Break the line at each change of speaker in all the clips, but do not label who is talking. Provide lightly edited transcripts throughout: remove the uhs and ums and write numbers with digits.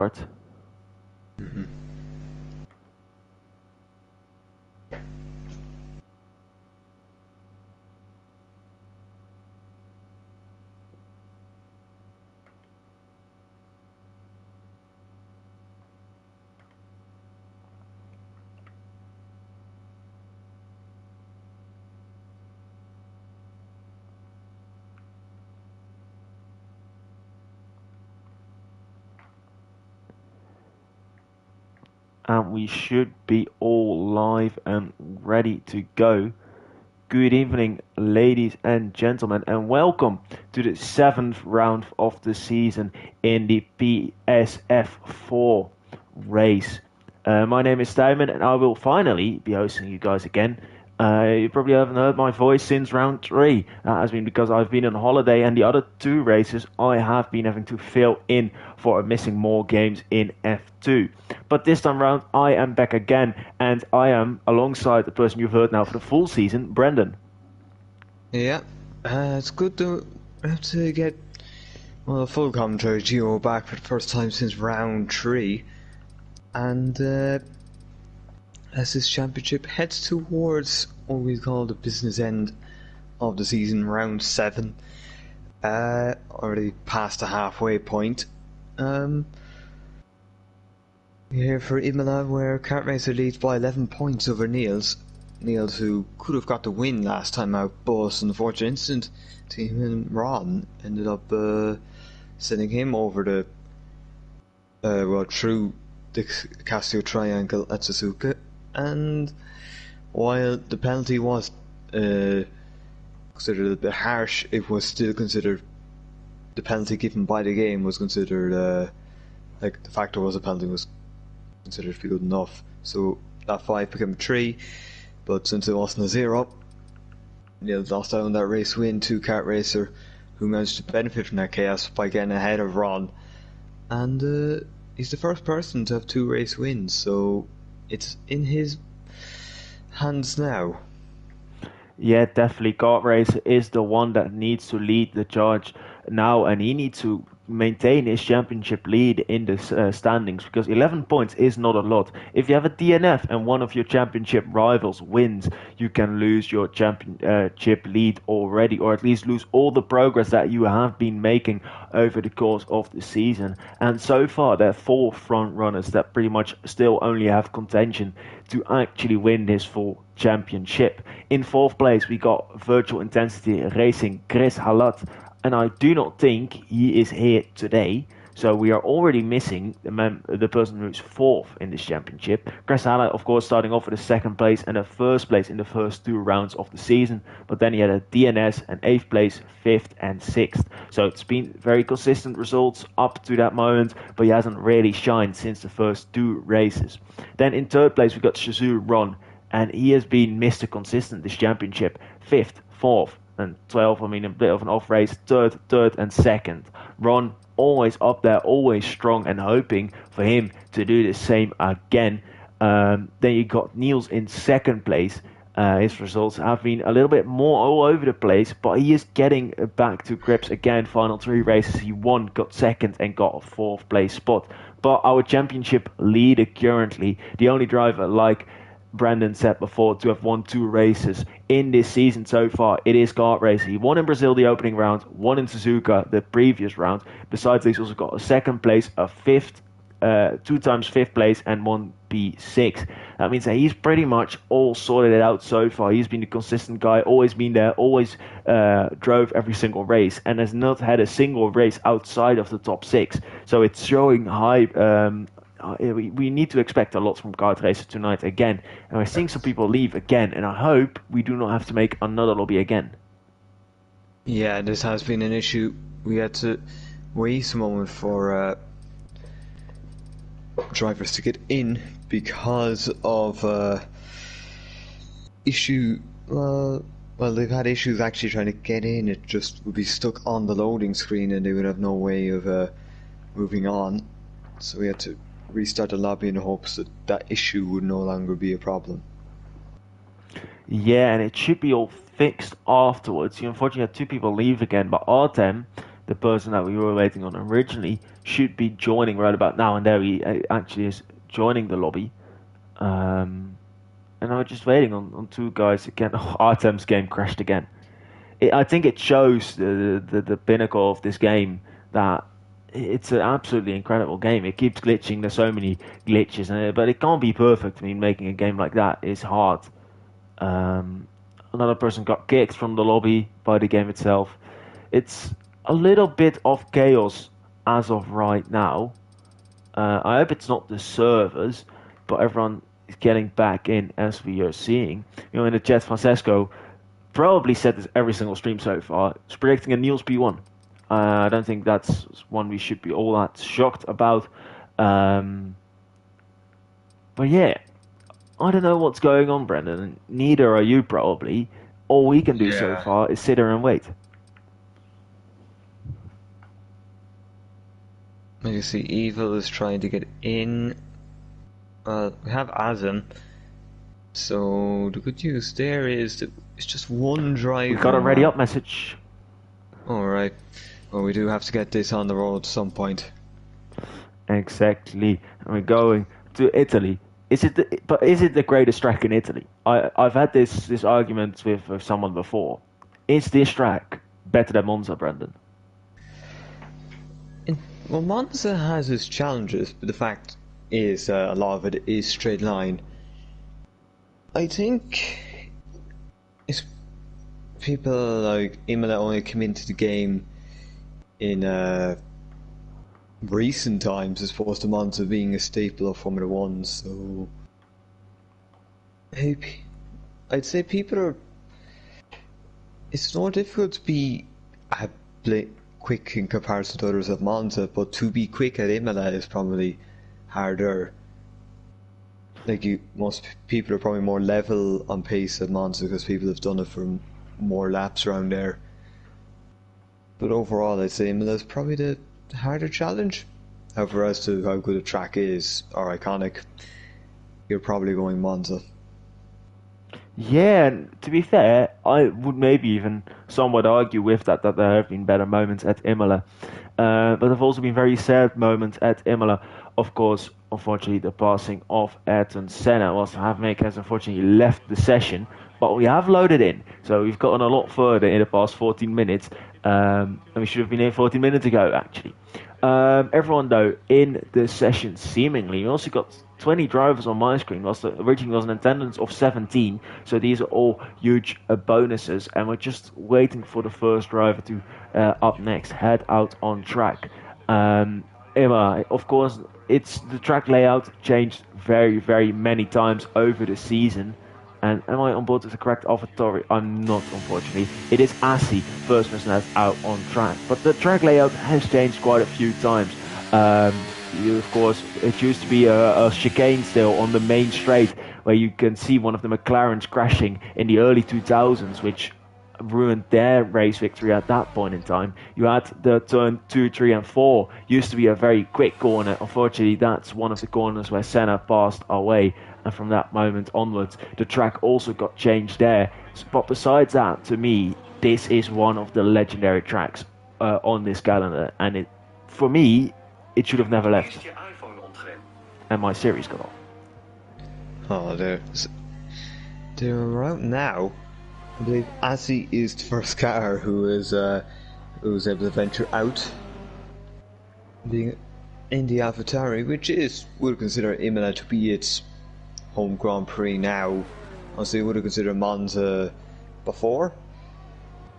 start.
Mhm.
And we should be all live and ready to go. Good evening, ladies and gentlemen, and welcome to the seventh round of the season in the PSF4 race. My name is Tijmen, and I will finally be hosting you guys again. You probably haven't heard my voice since round 3. That has been because I've been on holiday, and the other 2 races I have been having to fill in for missing more games in F2. But this time round, I am back again, and I am alongside the person you've heard now for the full season, Brendan.
Yeah, it's good to have to get full commentary Geo back for the first time since round 3, and as this championship heads towards what we call the business end of the season, round 7, already past the halfway point. We're here for Imola, where Kart Racer leads by 11 points over Niels. Niels, who could have got the win last time out, but unfortunate incident to him and Ron ended up sending him over through the Casio Triangle at Suzuka. And while the penalty was considered a bit harsh, it was still considered, the penalty given by the game was considered, like the factor was a penalty was considered to be good enough. So that 5 became 3, but since it wasn't a 0, Neil lost out on that race win to Kart Racer, who managed to benefit from that chaos by getting ahead of Ron. And he's the first person to have 2 race wins, so it's in his hands now.
Yeah, definitely. Kart Racer is the one that needs to lead the charge now, and he needs to maintain his championship lead in the standings because 11 points is not a lot. If you have a DNF and one of your championship rivals wins, you can lose your championship lead already, or at least lose all the progress that you have been making over the course of the season. And so far, there are 4 front runners that pretty much still only have contention to actually win this full championship. In 4th place, we got Virtual Intensity Racing Chris Halat, and I do not think he is here today. So we are already missing the person who's 4th in this championship. Chris Halat, of course, starting off with a 2nd place and a 1st place in the first 2 rounds of the season. But then he had a DNS, an 8th place, 5th and 6th. So it's been very consistent results up to that moment, but he hasn't really shined since the first 2 races. Then in 3rd place, we got Shazoo Ron, and he has been Mr. Consistent this championship. 5th, 4th, and 12th. I mean, a bit of an off race. 3rd, and 2nd. Ron always up there, always strong, and hoping for him to do the same again. Then you got Niels in 2nd place. His results have been a little bit more all over the place, but he is getting back to grips again. Final 3 races he won, got 2nd, and got a 4th place spot. But our championship leader currently, the only driver like Brandon said before, to have won 2 races in this season so far, it is Kart Racer. He won in Brazil the opening round, won in Suzuka the previous round. Besides, he's also got a 2nd place, a 5th, 2 times 5th place, and 1 P6. That means that he's pretty much all sorted it out so far. He's been the consistent guy, always been there, always drove every single race, and has not had a single race outside of the top 6. So it's showing high. We need to expect a lot from Kart Racer tonight again. And we're seeing some people leave again, and I hope we do not have to make another lobby again.
Yeah, this has been an issue. We had to wait a moment for drivers to get in because of issue. Well, they've had issues actually trying to get in. It just would be stuck on the loading screen, and they would have no way of moving on. So we had to restart the lobby in hopes that that issue would no longer be a problem.
Yeah, and it should be all fixed afterwards. You unfortunately had 2 people leave again, but Artem, the person that we were waiting on originally, should be joining right about now, and there he actually is joining the lobby. And I'm just waiting on two guys again. Oh, Artem's game crashed again. I think it shows the pinnacle of this game that it's an absolutely incredible game. It keeps glitching. There's so many glitches, but it can't be perfect. I mean, making a game like that is hard. Another person got kicked from the lobby by the game itself. It's a little bit of chaos as of right now. I hope it's not the servers, but everyone is getting back in as we are seeing. In the chat, Francesco probably said this every single stream so far. It's predicting a Niels P1. I don't think that's one we should be all that shocked about. But yeah, I don't know what's going on, Brendan. Neither are you, probably. All we can do so far is sit here and wait.
You see, Evil is trying to get in. We have Azim. So the good news there is that it's just one driver.
We got a ready up message.
Alright. Well, we do have to get this on the road at some point.
Exactly. And we're going to Italy. Is it the greatest track in Italy? I've had this argument with someone before. Is this track better than Monza, Brendan?
Well, Monza has its challenges, but the fact is a lot of it is straight line. I think it's people like Imola only came into the game in recent times as opposed to Monza being a staple of Formula One, so I'd say people are. It's not difficult to be quick in comparison to others at Monza, but to be quick at Imola is probably harder. Most people are probably more level on pace at Monza because people have done it for more laps around there. But overall, I'd say Imola is probably the harder challenge. However, as to how good a track is or iconic, you're probably going Monza.
Yeah, and to be fair, I would maybe even somewhat argue with that there have been better moments at Imola. But there have also been very sad moments at Imola. Of course, unfortunately, the passing of Ayrton Senna has unfortunately left the session, but we have loaded in. So we've gotten a lot further in the past 14 minutes, and we should have been here 14 minutes ago, actually. Everyone, though, in the session, seemingly, we also got 20 drivers on my screen, whilst originally was an attendance of 17, so these are all huge bonuses, and we're just waiting for the first driver to, up next, head out on track. Emma, of course, the track layout changed very, very many times over the season. And am I on board with the correct AlphaTauri? I'm not, unfortunately. It is Asi, first person that's out on track. But the track layout has changed quite a few times. Of course, it used to be a chicane still on the main straight, where you can see one of the McLarens crashing in the early 2000s, which ruined their race victory at that point in time. You had the turn 2, 3 and 4 used to be a very quick corner. Unfortunately, that's one of the corners where Senna passed our way, and from that moment onwards the track also got changed there. But besides that, to me, this is one of the legendary tracks on this calendar, and for me it should have never left. And my series got off.
Oh, they're out now. I believe Asi is the first car who was able to venture out, being in the AlphaTauri, which would consider Imola to be its home Grand Prix now. Honestly, would have considered Monza before,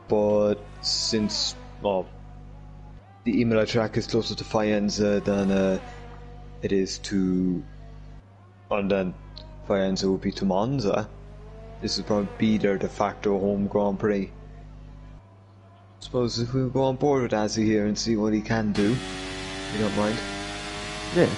but since the Imola track is closer to Faenza than it is to, and then Faenza would be to Monza. This would probably be their de facto home Grand Prix. I suppose if we go on board with Azzy here and see what he can do, you don't mind?
Yeah.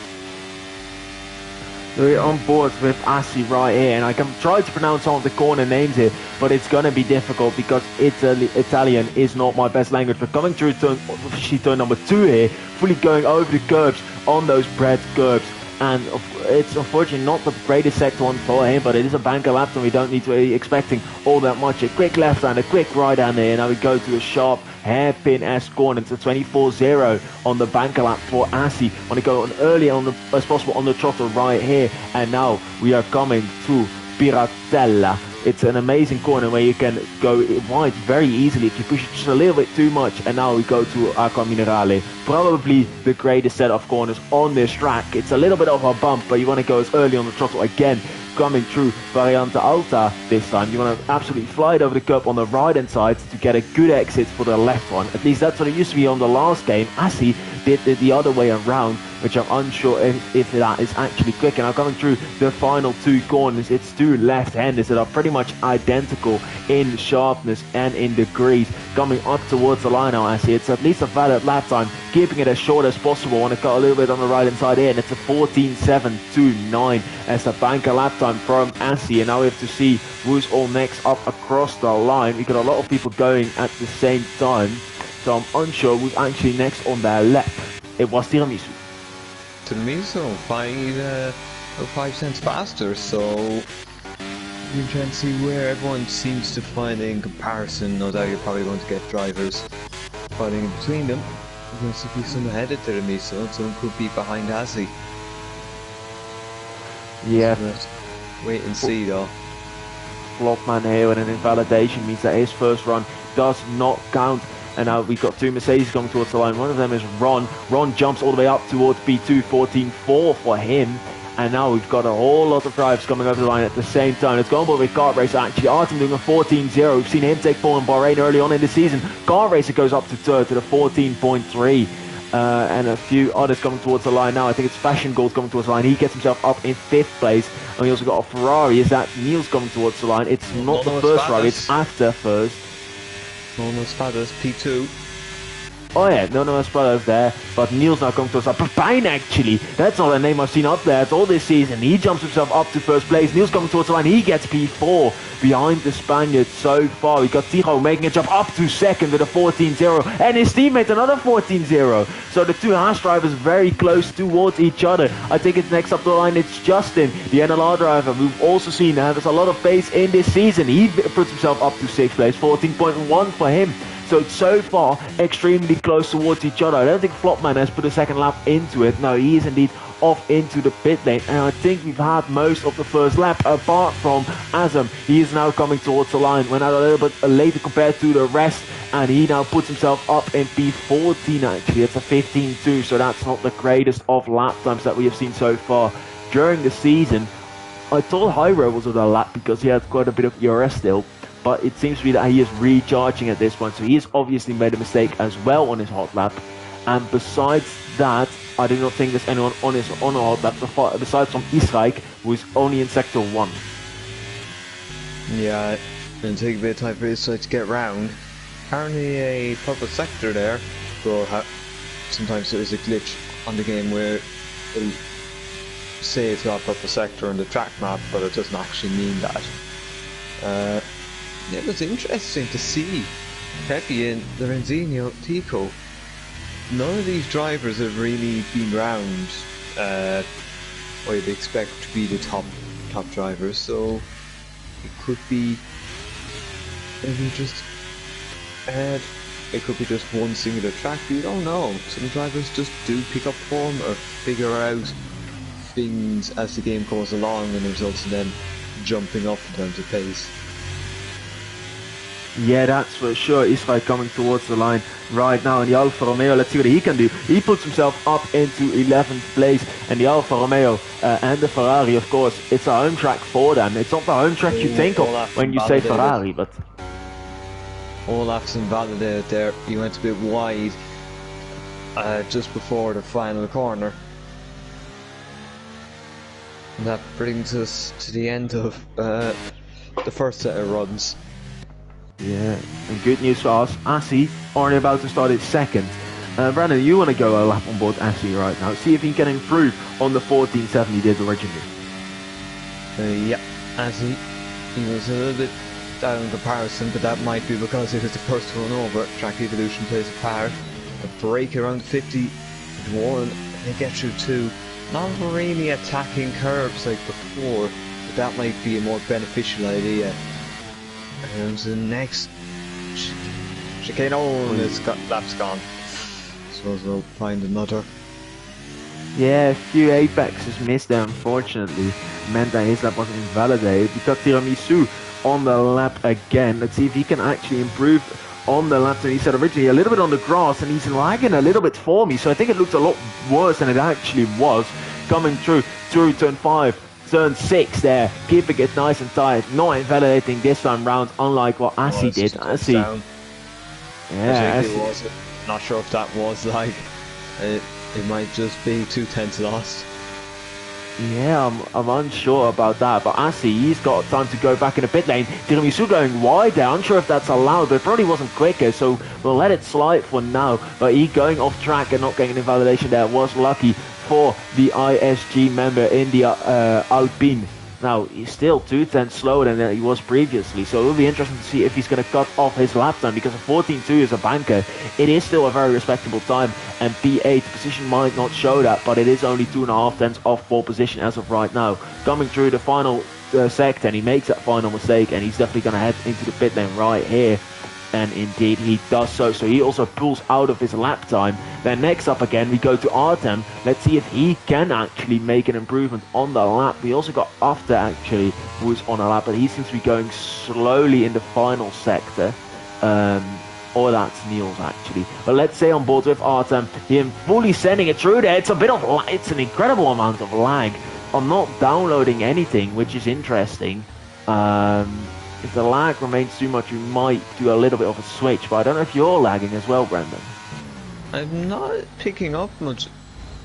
We're on board with Asi right here, and I can try to pronounce some of the corner names here, but it's going to be difficult because Italian is not my best language. But coming through turn number 2 here, fully going over the curbs on those bread curbs. And it's unfortunately not the greatest sector one for him, but it is a banker lap, and we don't need to be expecting all that much. A quick left hand, a quick right hand here. Now we go to a sharp hairpin-esque corner. It's a 24-0 on the banker lap for Assi. Want to go on early as possible on the throttle right here. And now we are coming to Piratella. It's an amazing corner where you can go wide very easily if you push it just a little bit too much. And now we go to Acqua Minerale. Probably the greatest set of corners on this track. It's a little bit of a bump, but you want to go as early on the throttle again. Coming through Variante Alta this time. You want to absolutely fly it over the curb on the right hand side to get a good exit for the left one. At least that's what it used to be on the last game. Assi did it the other way around, which I'm unsure if that is actually quick. And now coming through the final two corners, it's two left-handers that are pretty much identical in sharpness and in degrees. Coming up towards the line now, Assi. It's at least a valid lap time, keeping it as short as possible. Want to cut a little bit on the right hand side here, and it's a 14.729 as a banker lap time from Assi. And now we have to see who's all next up across the line. We got a lot of people going at the same time, so I'm unsure who's actually next on their lap. It was Tiramisu.
Tiramisu, 5 cents faster, so you can see where everyone seems to find in comparison. No doubt you're probably going to get drivers fighting in between them. There's going to be some ahead of Tiramisu, and some could be behind Assi.
Yeah.
So wait and see though.
Flopman here with an invalidation means that his first run does not count. And now we've got two Mercedes coming towards the line. One of them is Ron. Ron jumps all the way up towards P2, 14.4 for him. And now we've got a whole lot of drivers coming over the line at the same time. It's going with kart racer actually. Artem doing a 14.0. We've seen him take pole in Bahrain early on in the season. Kart racer goes up to third to the 14.3. And a few others coming towards the line now. I think it's Fashion Gold coming towards the line. He gets himself up in 5th place. And we also got a Ferrari. Is that Niels coming towards the line? It's not the first Ferrari, it's after first.
Nono Espadas, P2.
Oh yeah, Nono Espadas there, but Niels now coming to us. Pepijn actually, that's not a name I've seen up there at all this season. He jumps himself up to first place. Niels coming towards the line, he gets P4 behind the Spaniard so far. We got Tijo making a jump up to second with a 14.0 and his teammate another 14.0. So the two Haas drivers very close towards each other. I think it's next up the line, it's Justin, the NLR driver. We've also seen there's a lot of pace in this season. He puts himself up to 6th place, 14.1 for him. So it's so far extremely close towards each other. I don't think Flopman has put a second lap into it. No, he is indeed off into the pit lane. And I think we've had most of the first lap apart from Azam. He is now coming towards the line. Went out a little bit later compared to the rest. And he now puts himself up in P14 actually. It's a 15.2. So that's not the greatest of lap times that we have seen so far during the season. I thought Hyro was on the lap because he had quite a bit of ERS still. But it seems to be that he is recharging at this point. So he has obviously made a mistake as well on his hot lap. And besides that, I do not think there's anyone on a hot lap besides from Israel, who is only in sector 1.
Yeah, it'll take a bit of time for Israel to get round. Apparently a purple sector there, but sometimes there is a glitch on the game where it'll say it's got a purple sector on the track map, but it doesn't actually mean that. It was interesting to see Pepe and Lorenzino, Tico. None of these drivers have really been round what you'd expect to be the top drivers, so it could be maybe just it could be just one singular track, you don't know. Some drivers just do pick up form or figure out things as the game goes along and it results in them jumping up in terms of pace.
Yeah, that's for sure. Israel coming towards the line right now in the Alfa Romeo. Let's see what he can do. He puts himself up into 11th place. And the Alfa Romeo and the Ferrari, of course, it's a home track for them. It's not the home track you think of when you say Ferrari, but...
Olaf's invalidated there. He went a bit wide just before the final corner. And that brings us to the end of the first set of runs.
Yeah, and good news for us, Assi already about to start its second. Brandon, you want to go a lap on board Assi right now, see if he can improve on the 14.7 he did originally.
Yeah, Assi, he was a little bit down in comparison, but that might be because it was the first one over. Track Evolution plays a part. A break around 51, they get through 2. Not really attacking curbs like before, but that might be a more beneficial idea. And the next chicane. Oh, and his lap's gone. So we'll find another.
Yeah, a few apexes missed there, unfortunately. Meant that his lap wasn't invalidated. We got Tiramisu on the lap again. Let's see if he can actually improve on the lap than he said originally. A little bit on the grass, and he's lagging a little bit for me. So I think it looked a lot worse than it actually was. Coming through turn 5. Turn 6 there, keeping it nice and tight, not invalidating this time round, unlike what Asi did. Asi,
yeah, not sure if that was like it might just be 2 tenths lost.
Yeah, I'm unsure about that, but Asi, he's got time to go back in the pit lane. Tiramisu going wide there, unsure if that's allowed, but it probably wasn't quicker, so we'll let it slide for now. But he going off track and not getting an invalidation there was lucky for the ISG member in the Alpine. Now, he's still 2 tenths slower than he was previously, so it will be interesting to see if he's going to cut off his lap time, because a 14.2 is a banker. It is still a very respectable time, and P8 position might not show that, but it is only 2.5 tenths off pole position as of right now. Coming through the final sector, and he makes that final mistake, and he's definitely going to head into the pit lane right here. And indeed he does so. So he also pulls out of his lap time. Then next up again we go to Artem. Let's see if he can actually make an improvement on the lap. We also got After actually, who's on a lap, but he seems to be going slowly in the final sector. Or that's Niels actually. But let's say on board with Artem, him fully sending it through there. It's an incredible amount of lag. I'm not downloading anything, which is interesting. If the lag remains too much, we might do a little bit of a switch, but I don't know if you're lagging as well, Brendan.
I'm not picking up much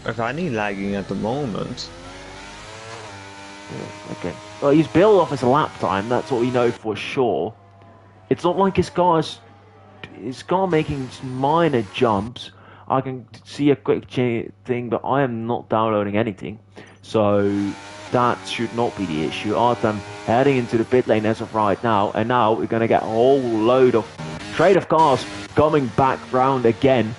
of any lagging at the moment.
Yeah, okay. Well, he's built off his lap time, that's what we know for sure. It's not like his car making minor jumps. I can see a quick thing, but I am not downloading anything. So that should not be the issue. Artem heading into the pit lane as of right now, and now we're going to get a whole load of trade of cars coming back round again.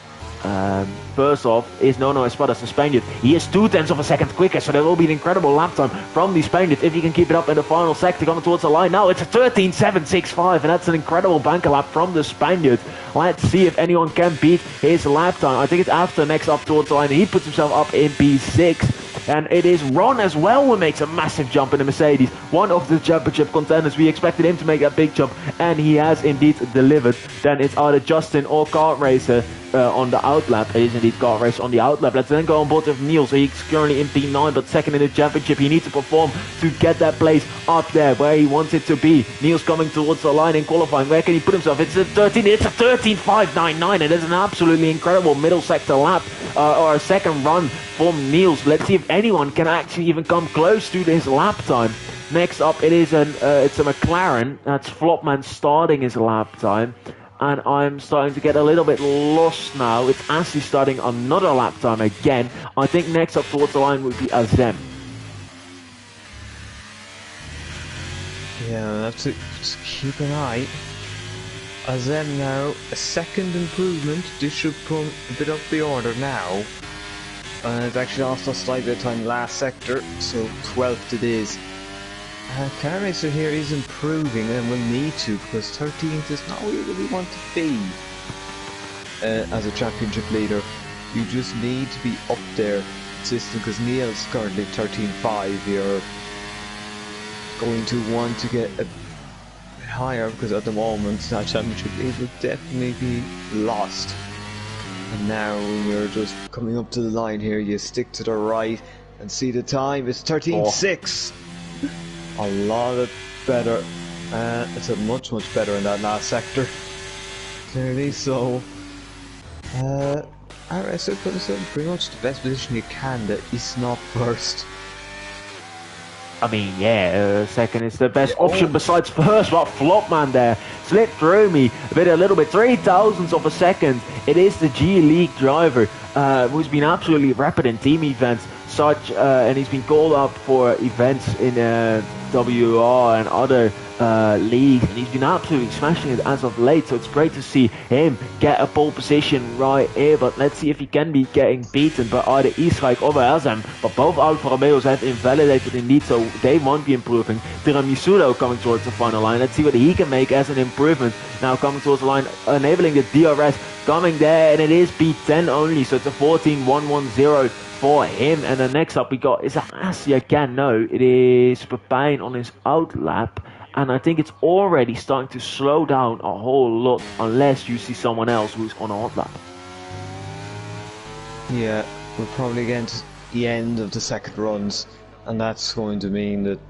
First off is Nono Espada, the Spaniard. He is 2 tenths of a second quicker, so there will be an incredible lap time from the Spaniard if he can keep it up in the final sector coming towards the line. Now it's a 13.765, and that's an incredible banker lap from the Spaniard. Let's see if anyone can beat his lap time. I think it's After next up towards the line, and he puts himself up in P6. And it is Ron as well who makes a massive jump in the Mercedes. One of the championship contenders. We expected him to make that big jump, and he has indeed delivered. Then it's either Justin or Kart Racer on the outlap. It is indeed Kart Racer on the outlap. Let's then go on board with Niels. He's currently in P9, but second in the championship. He needs to perform to get that place up there where he wants it to be. Niels coming towards the line in qualifying. Where can he put himself? It's a 13.599, and it's an absolutely incredible middle sector lap or a second run from Niels. Let's see if anyone can actually even come close to his lap time. Next up, it's a McLaren. That's Flopman starting his lap time. And I'm starting to get a little bit lost now. It's Asi starting another lap time again. I think next up towards the line would be Azem.
Yeah, I have to just keep an eye. Azem now, a second improvement. This should put a bit up the order now. It's actually lost a slight bit of time last sector, so 12th it is. Car Racer here is improving and will need to, because 13th is not where we want to be. As a championship leader, you just need to be up there consistent, because Neil's currently 13.5. You're going to want to get a bit higher, because at the moment that championship lead will definitely be lost. And now we're just coming up to the line here. You stick to the right and see the time. It's 13.6. A lot better. It's a much better in that last sector. Clearly, so. Alright, so put us in pretty much the best position you can that is not first.
I mean, yeah, second is the best option besides first, but Flopman there slipped through me a little bit, 3,000ths of a second. It is the G League driver who's been absolutely rapid in team events, and he's been called up for events in WR and other league, and he's been absolutely smashing it as of late. So it's great to see him get a pole position right here. But let's see if he can be getting beaten by either Israel or Elzem. But both Alfa Romeos have invalidated indeed, so they won't be improving. Tiramisu coming towards the final line. Let's see what he can make as an improvement. Now coming towards the line, enabling the DRS coming there, and it is P10 only, so it's a 14.110 for him. And the next up we got is Asi again. No, it is Pepijn on his out lap, and I think it's already starting to slow down a whole lot unless you see someone else who's on a hot lap.
Yeah, we're probably getting to the end of the second runs, and that's going to mean that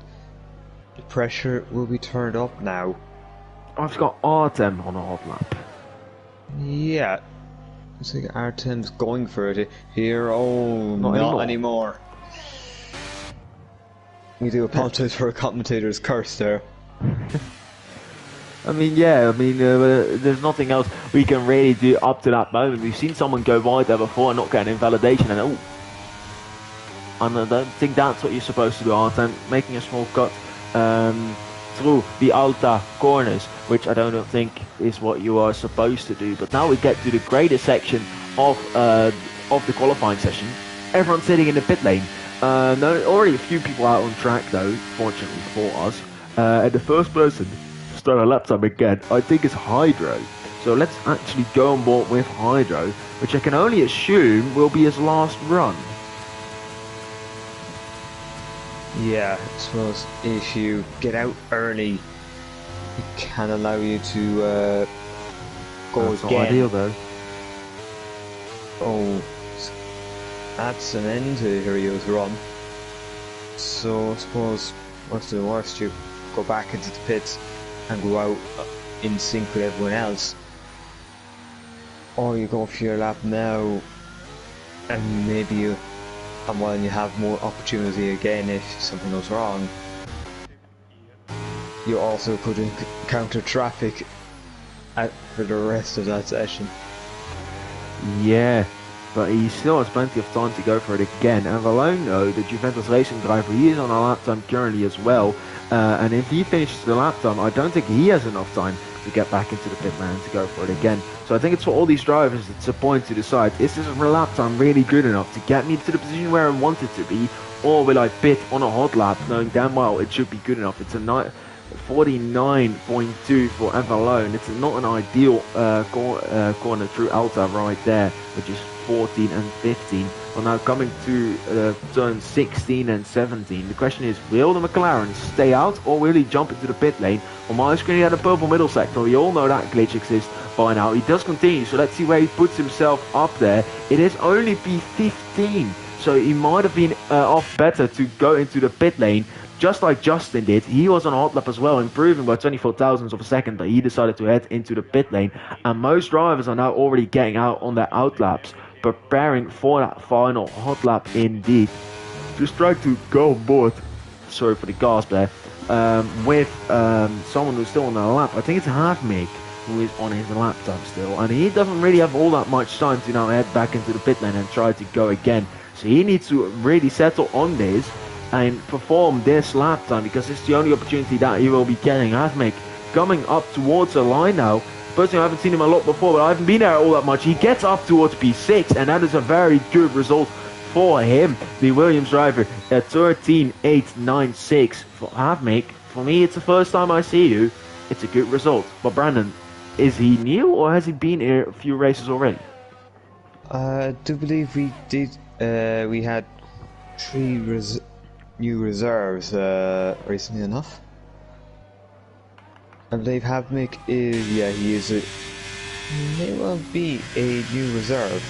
the pressure will be turned up now.
I've got Artem on a hot lap.
Yeah, I think Artem's going for it here. Oh, not anymore. We do apologize for a commentator's curse there.
I mean, yeah, there's nothing else we can really do up to that moment. We've seen someone go wide there before and not get an invalidation, and and I don't think that's what you're supposed to do, Artem, making a small cut through the Alta corners, which I don't think is what you are supposed to do. But now we get to the greatest section of the qualifying session. Everyone's sitting in the pit lane. Already a few people out on track though, fortunately for us. And the first person to start a lap time again, I think, is Hydro. So let's actually go on board with Hydro, which I can only assume will be his last run.
Yeah, I suppose if you get out early, it can allow you to go
That's
again.
not ideal though.
Oh, that's an end to Hirio's run. So I suppose worst of the worst, you go back into the pits and go out in sync with everyone else, or you go for your lap now, and maybe you. And while you have more opportunity again if something goes wrong, you also could encounter traffic for the rest of that session.
Yeah, but he still has plenty of time to go for it again. And Valone, the Juventus racing driver, he is on a lap time currently as well. And if he finishes the lap time, I don't think he has enough time to get back into the pit lane to go for it again. So I think it's for all these drivers, it's a point to decide, is this lap time really good enough to get me to the position where I want it to be, or will I pit on a hot lap knowing damn well it should be good enough? It's a 49.2 for Avalone. It's not an ideal corner through Alta right there, which is 14 and 15. Well, now coming to turn 16 and 17, the question is, will the McLaren stay out or will he jump into the pit lane? On my screen he had a purple middle sector, we all know that glitch exists by now. He does continue, so let's see where he puts himself up there. It is only P15, so he might have been off better to go into the pit lane, just like Justin did. He was on a hot lap as well, improving by 24 thousandths of a second, but he decided to head into the pit lane. And most drivers are now already getting out on their out laps, preparing for that final hot lap indeed. Just trying to go on board, sorry for the gasp there, with someone who's still on the lap. I think it's Halfmig who is on his lap time still, and he doesn't really have all that much time to now head back into the pit lane and try to go again. So he needs to really settle on this and perform this lap time, because it's the only opportunity that he will be getting. Halfmig coming up towards the line now. Personally, I haven't seen him a lot before, but I haven't been there all that much. He gets up towards P6, and that is a very good result for him. The Williams driver at 13.896 for Halfmig. For me, it's the first time I see you. It's a good result. But Brandon, is he new or has he been here a few races already?
I do believe we did. We had 3 new reserves recently enough. I believe Havmik is, yeah, he is he may well be a new reserve.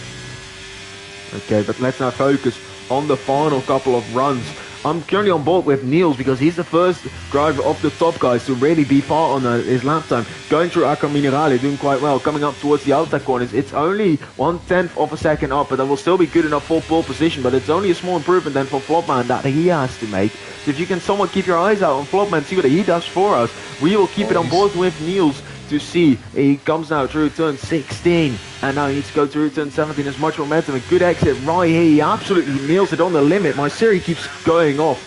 Okay, but let's now focus on the final couple of runs. I'm currently on board with Niels because he's the first driver of the top guys to really be far on his lap time. Going through Acqua Minerale, doing quite well. Coming up towards the Alta corners, it's only 1/10 of a second up, but that will still be good enough for pole position. But it's only a small improvement then for Flopman that he has to make. So if you can somewhat keep your eyes out on Flopman, see what he does for us. We will keep it on board with Niels to see. He comes now through turn 16, and now he needs to go through turn 17. There's much momentum, a good exit right here. He absolutely nails it on the limit. My Siri keeps going off.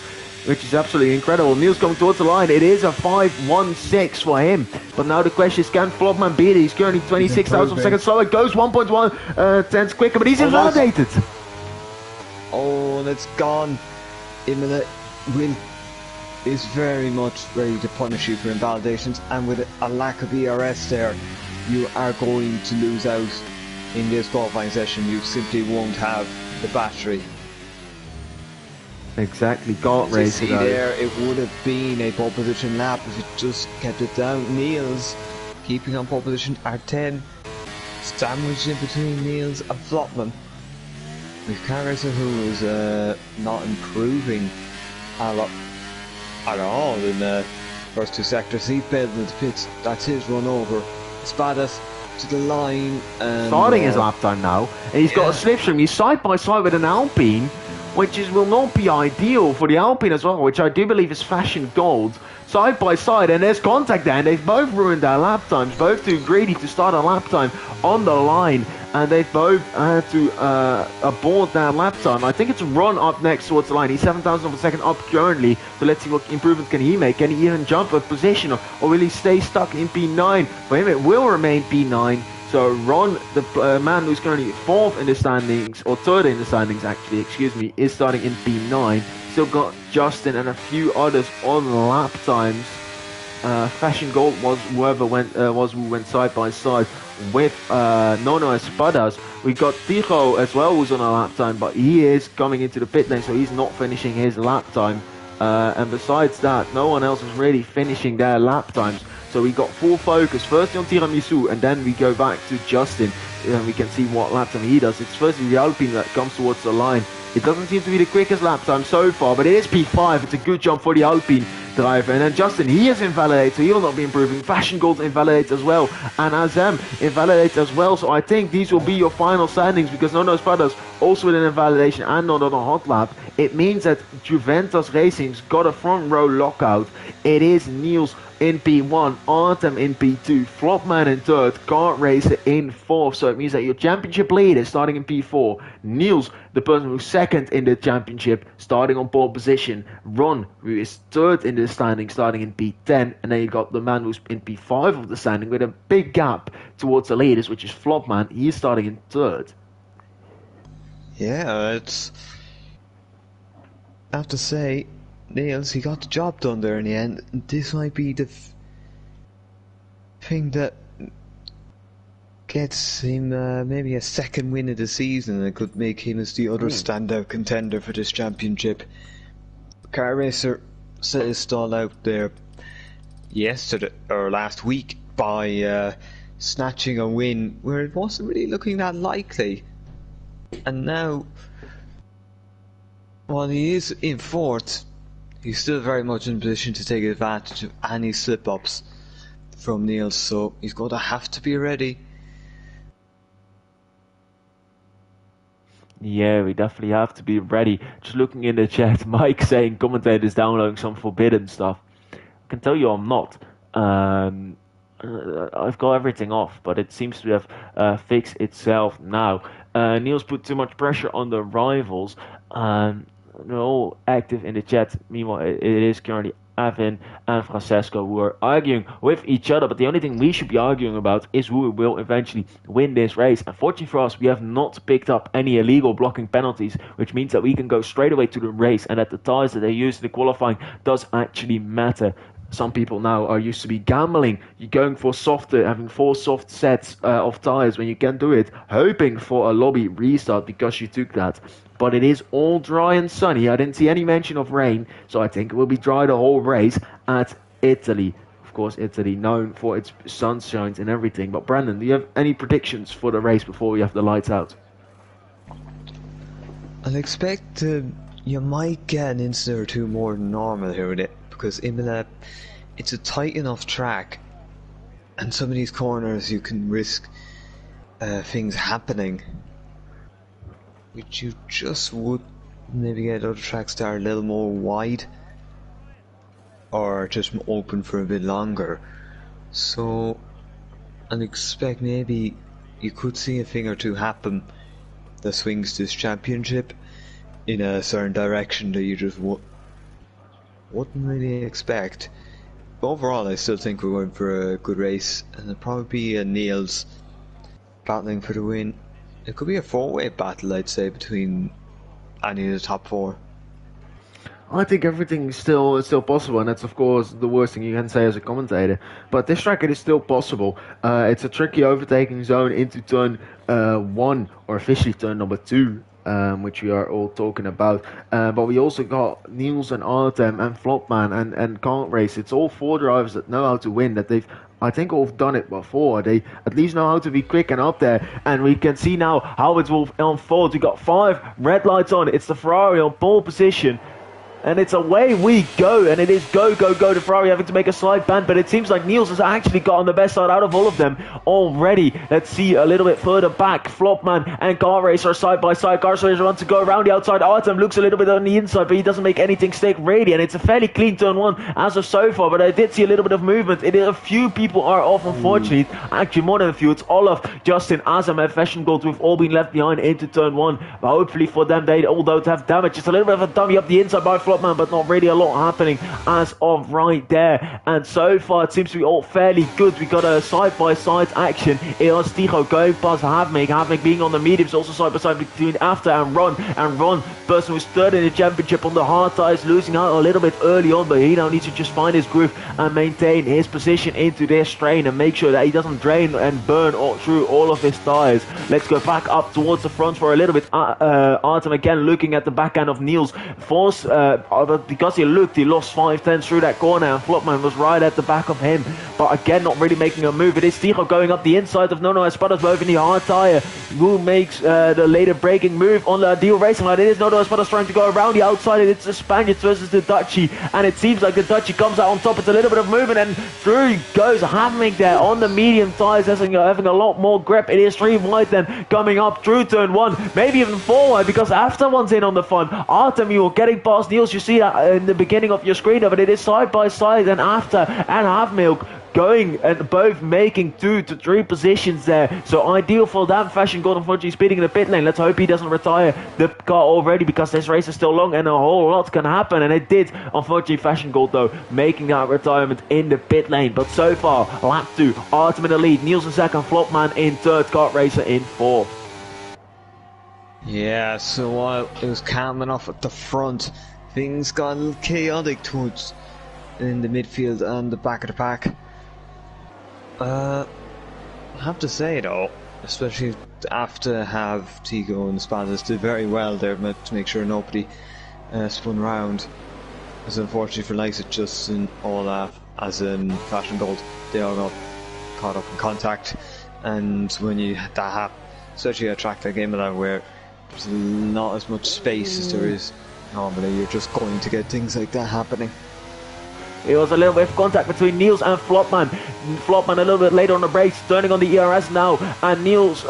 which is absolutely incredible. Niels coming towards the line. It is a 5.16 for him. But now the question is, can Flopman beat it? He's currently 26,000 seconds slower. It goes 1.1 tenths quicker, but he's invalidated.
Oh, and it's gone. Imola is very much ready to punish you for invalidations, and with a lack of ERS there, you are going to lose out in this qualifying session. You simply won't have the battery.
Exactly, got race
there. It would have been a pole position lap if it just kept it down. Niels keeping on pole position, R10 sandwiched in between Niels and Flopman. With Carissa, who is not improving at all in the first two sectors. He's bedded in the pits. That's his run over. Espadas to the line and
starting his lap time now, and he's got a slipstream. He's side by side with an Alpine, which will not be ideal for the Alpine as well, which I do believe is Fashion Gold. Side by side, and there's contact there, and they've both ruined their lap times. Both too greedy to start a lap time on the line, and they've both had to abort their lap time. I think it's Ron up next towards the line. He's 7,000 of a second up currently, so let's see what improvements can he make. Can he even jump a position, or will he stay stuck in P9? For him, it will remain P9. So Ron, the man who's currently 4th in the standings, or 3rd in the standings actually, excuse me, is starting in P9. Still got Justin and a few others on lap times. Fashion Gold was whoever went side by side with Nono Espadas. We got Tijo as well, who's on a lap time, but he is coming into the pit lane, so he's not finishing his lap time. And besides that, no one else is really finishing their lap times. So we got full focus, firstly on Tiramisu, and then we go back to Justin, and we can see what lap time he does. It's firstly the Alpine that comes towards the line. It doesn't seem to be the quickest lap time so far, but it is P5. It's a good jump for the Alpine driver. And then Justin, he is invalidated, so he will not be improving. Fashion Gold invalidates as well, and Azem invalidates as well. So I think these will be your final standings, because Nono Espadas also with an invalidation and not on a hot lap. It means that Juventus Racing's got a front row lockout. It is Niels in P1, Artem in P2, Flopman in 3rd, Kart Racer in 4th. So it means that your championship lead is starting in P4. Niels, the person who's 2nd in the championship, starting on pole position. Ron, who is 3rd in the standing, starting in P10. And then you got the man who's in P5 of the standing with a big gap towards the leaders, which is Flopman. He's starting in 3rd.
Yeah, it's... I have to say, Niels, he got the job done there in the end. This might be the thing that gets him maybe a 2nd win of the season, and could make him as the other standout contender for this championship. Car Racer set his stall out there yesterday or last week by snatching a win where it wasn't really looking that likely, and now, while he is in 4th, he's still very much in position to take advantage of any slip-ups from Niels, so he's going to have to be ready.
Yeah, we definitely have to be ready. Just looking in the chat, Mike saying commentators downloading some forbidden stuff. I can tell you I'm not. I've got everything off, but it seems to have fixed itself now. Niels put too much pressure on the rivals. They're all active in the chat. Meanwhile, it is currently Avin and Francesco who are arguing with each other, but the only thing we should be arguing about is who will eventually win this race. Unfortunately for us, we have not picked up any illegal blocking penalties, which means that we can go straight away to the race, and that the tires that they use in the qualifying does actually matter. Some people now are used to be gambling. You're going for softer, having 4 soft sets of tires when you can do it, hoping for a lobby restart because you took that. But it is all dry and sunny. I didn't see any mention of rain, so I think it will be dry the whole race at Italy. Of course, Italy known for its sunshines and everything. But Brandon, do you have any predictions for the race before we have the lights out?
I'll expect you might get an instant or two more than normal here with it, because Imola, it's a tight enough track, and some of these corners you can risk things happening, which you just would maybe get other tracks that are a little more wide or just open for a bit longer. So I'd expect maybe you could see a thing or two happen that swings this championship in a certain direction that you just wouldn't really expect. But overall, I still think we're going for a good race, and it'll probably be a Niels battling for the win. It could be a four-way battle, I'd say, between any of the top four.
I think everything is still possible, and that's of course the worst thing you can say as a commentator. But this track, it is still possible. It's a tricky overtaking zone into turn one, or officially turn number two, which we are all talking about. But we also got Niels and Artem and Flopman and Can't Race. It's all four drivers that know how to win. That they've, I think, all done it before. They at least know how to be quick and up there. And we can see now how it will unfold. We got 5 red lights on. It's the Ferrari on pole position. And it's away we go, and it is go, go, go to Ferrari having to make a slight bend, but it seems like Niels has actually gotten the best side out of all of them already. Let's see a little bit further back. Flopman and Car Racer side by side. Car Racer wants to go around the outside. Artem looks a little bit on the inside, but he doesn't make anything stick really, and it's a fairly clean turn one as of so far, but I did see a little bit of movement. It is a few people are off, unfortunately. Actually, more than a few. It's Olaf, Justin, Azam, and Fashion Gold who've all been left behind into turn one, but hopefully for them, they all don't have damage. Just a little bit of a dummy up the inside by Flopman, but not really a lot happening as of right there. And so far it seems to be all fairly good. We got a side-by-side action. It was Tigo going past Havmik being on the mediums, also side-by-side between After and Ron, person who's third in the championship on the hard tires, losing out a little bit early on, but he now needs to just find his groove and maintain his position into this strain and make sure that he doesn't drain and burn through all of his tires. Let's go back up towards the front for a little bit. Artem again looking at the back end of Niels. Force, because he looked, he lost 5/10 through that corner, and Flopman was right at the back of him, but again not really making a move. It is Tigo going up the inside of Nono Espadas both in the hard tire, who makes the later braking move on the Deal Racing line. It is Nono Espadas trying to go around the outside, and it's the Spaniards versus the Dutchie, and it seems like the Dutchie comes out on top. It's a little bit of movement, and through goes Havmik there on the medium tires, having a lot more grip. It is 3 wide then coming up through turn 1, maybe even 4 wide, because after one's in on the front. Artem, you're getting past Niels, you see that in the beginning of your screen, but it is side by side, and After and Havmik going and both making 2 to 3 positions there. So ideal for that. Fashion Gold unfortunately speeding in the pit lane. Let's hope he doesn't retire the car already, because this race is still long and a whole lot can happen, and it did. Unfortunately, Fashion Gold though making that retirement in the pit lane. But so far, lap 2, Artem in the lead, Niels in second, Flopman in third, Kart Racer in fourth.
Yeah, so while it was calm enough at the front, things got a little chaotic towards in the midfield and the back of the pack. I have to say though, especially after have Tigo and Spazis did very well there to make sure nobody spun round. As unfortunately for likes of Justin, Olaf, as in Fashion Gold, they all got caught up in contact, and when that happens, especially a track like Imola where there's not as much space as there is normally, you're just going to get things like that happening.
It was a little bit of contact between Niels and Flopman. Flopman a little bit later on the brakes, turning on the ERS now, and Niels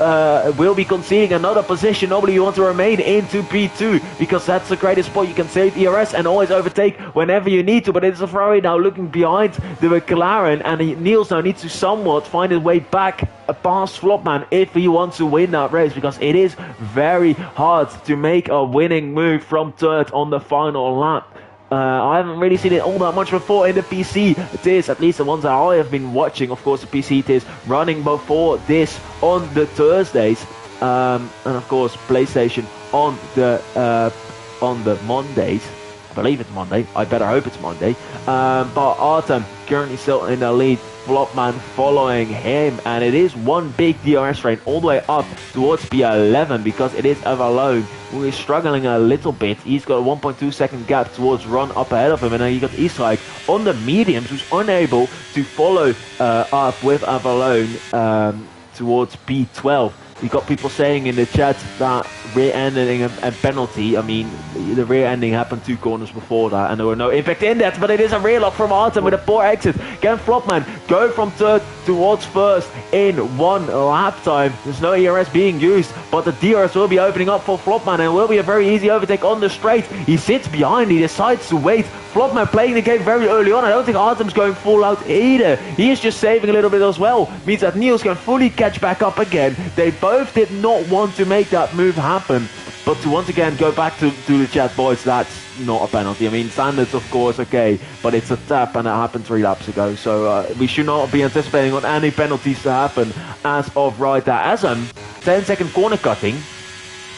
will be conceding another position. Normally you want to remain into P2, because that's the greatest spot. You can save the ERS and always overtake whenever you need to, but it's a Ferrari now looking behind the McLaren, and Niels now needs to somewhat find his way back past Flopman if he wants to win that race, because it is very hard to make a winning move from third on the final lap. I haven't really seen it all that much before in the PC. It is, at least the ones that I have been watching, of course the PC it is running before this on the Thursdays, and of course PlayStation on the Mondays. I believe it's Monday, I better hope it's Monday. But Artem currently still in the lead, Flopman following him, and it is one big DRS train all the way up towards P11, because it is Avalone who is struggling a little bit. He's got a 1.2 second gap towards Ron up ahead of him, and then you got Eastlike on the mediums who's unable to follow up with Avalone towards P12. We got people saying in the chat that rear ending and penalty. I mean, the rear ending happened 2 corners before that, and there were no impact in that, but it is a rear lock from Artem with a poor exit. Again, Flopman go from third towards first in 1 lap time. There's no ERS being used, but the DRS will be opening up for Flopman, and it will be a very easy overtake on the straight. He sits behind, he decides to wait. Flopman playing the game very early on. I don't think Artem's going full out either. He is just saving a little bit as well. Means that Niels can fully catch back up again. They both did not want to make that move happen. But to once again go back to the chat, boys, that's not a penalty. I mean, standards, of course, okay, but it's a tap and it happened 3 laps ago. So we should not be anticipating on any penalties to happen as of right there. As 10-second corner cutting,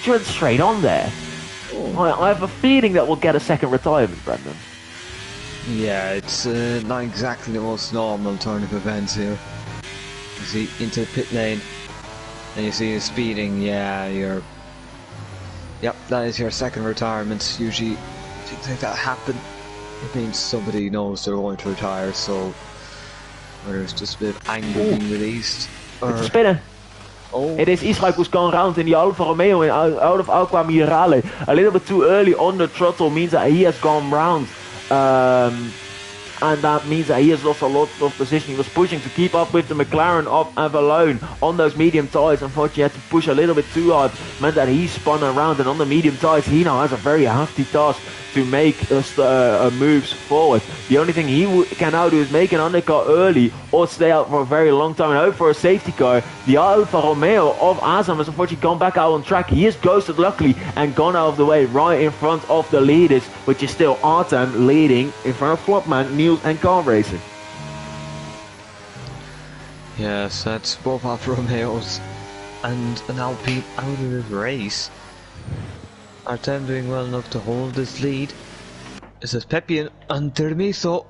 she went straight on there. I have a feeling that we'll get a second retirement, Brendan.
Yeah, it's not exactly the most normal turn of events here. You see, into the pit lane, and you see the speeding, yeah, Yep, that is your second retirement. Usually, things like that happen. It means somebody knows they're going to retire, so whether it's just a bit of anger being released, or...
It's a spinner. It is Israel who's gone round in the Alfa Romeo out of Aqua Minerale. A little bit too early on the throttle means that he has gone round. And that means that he has lost a lot of position. He was pushing to keep up with the McLaren of Avalon on those medium tyres. Unfortunately, he had to push a little bit too hard. Meant that he spun around, and on the medium tyres, he now has a very hefty task to make moves forward. The only thing he can now do is make an undercut early or stay out for a very long time and hope for a safety car. The Alfa Romeo of Azam has unfortunately gone back out on track. He is ghosted luckily and gone out of the way right in front of the leaders, which is still Artem leading in front of Flopman, Niels and Car Racing.
Yes, that's both Alfa Romeos and an Alpine out of this race. Artem doing well enough to hold this lead. This is Peppian and Tiramisu.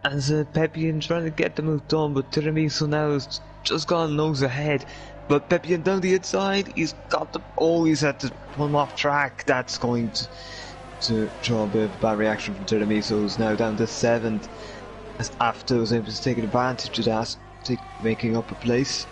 And Peppian trying to get the move done, but Tiramisu now has just gone nose ahead. But Peppian down the inside, he's got the... Oh, he's had to pull him off track. That's going to draw a bit of a bad reaction from Tiramisu, who's now down to 7th. As After was able to take advantage of that, making up a place.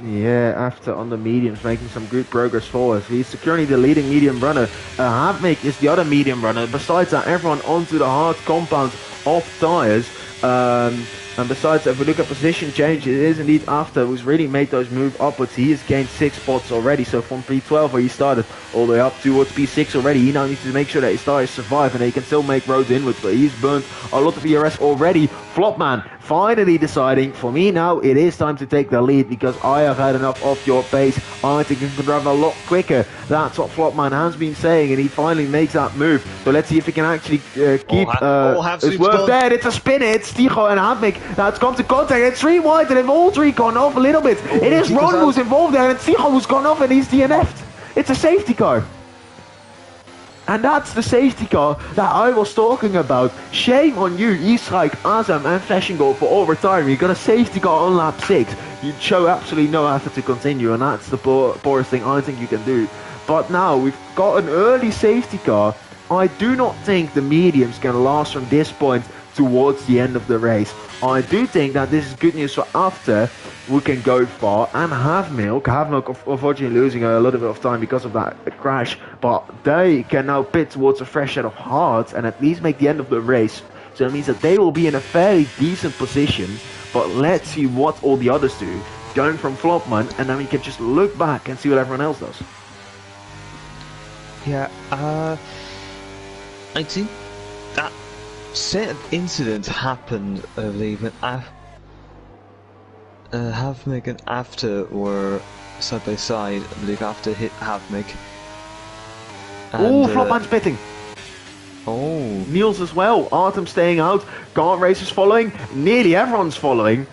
Yeah, after on the mediums, making some good progress forward. He's securely the leading medium runner. Havmik is the other medium runner. Besides that, everyone onto the hard compound of tyres. And besides, if we look at position change, it is indeed After who's really made those moves upwards. He has gained 6 spots already. So from P12 where he started all the way up towards P6 already, he now needs to make sure that his tires survive and they can still make roads inwards. But he's burnt a lot of ERS already. Flopman finally deciding, for me now, it is time to take the lead because I have had enough of your pace. I think you can drive a lot quicker. That's what Flopman has been saying, and he finally makes that move. So let's see if he can actually keep his work there. It's a spin. It's Ticho and Havmik. That's come to contact. It's 3 wide, and they've all 3 gone off a little bit. It is Ron who's involved there, and it's Ticho who's gone off, and he's DNF'd. It's a safety car. And that's the safety car that I was talking about. Shame on you, Israel, Azam and Fashiongo for all retiring. You got a safety car on lap 6. You show absolutely no effort to continue, and that's the poorest thing I think you can do. But now we've got an early safety car. I do not think the mediums can last from this point towards the end of the race. I do think that this is good news for After we can go far, and Havmik unfortunately losing a little bit of time because of that crash, but they can now pit towards a fresh set of hards and at least make the end of the race. So that means that they will be in a fairly decent position, but let's see what all the others do going from Flopman, and then we can just look back and see what everyone else does.
Yeah, I think that set of incidents happened, I believe, when Havmik and After were side by side. I believe After hit Havmik.
Oh, Flopman's pitting.
Oh.
Niels as well. Artem staying out. Kart Racers following. Nearly everyone's following.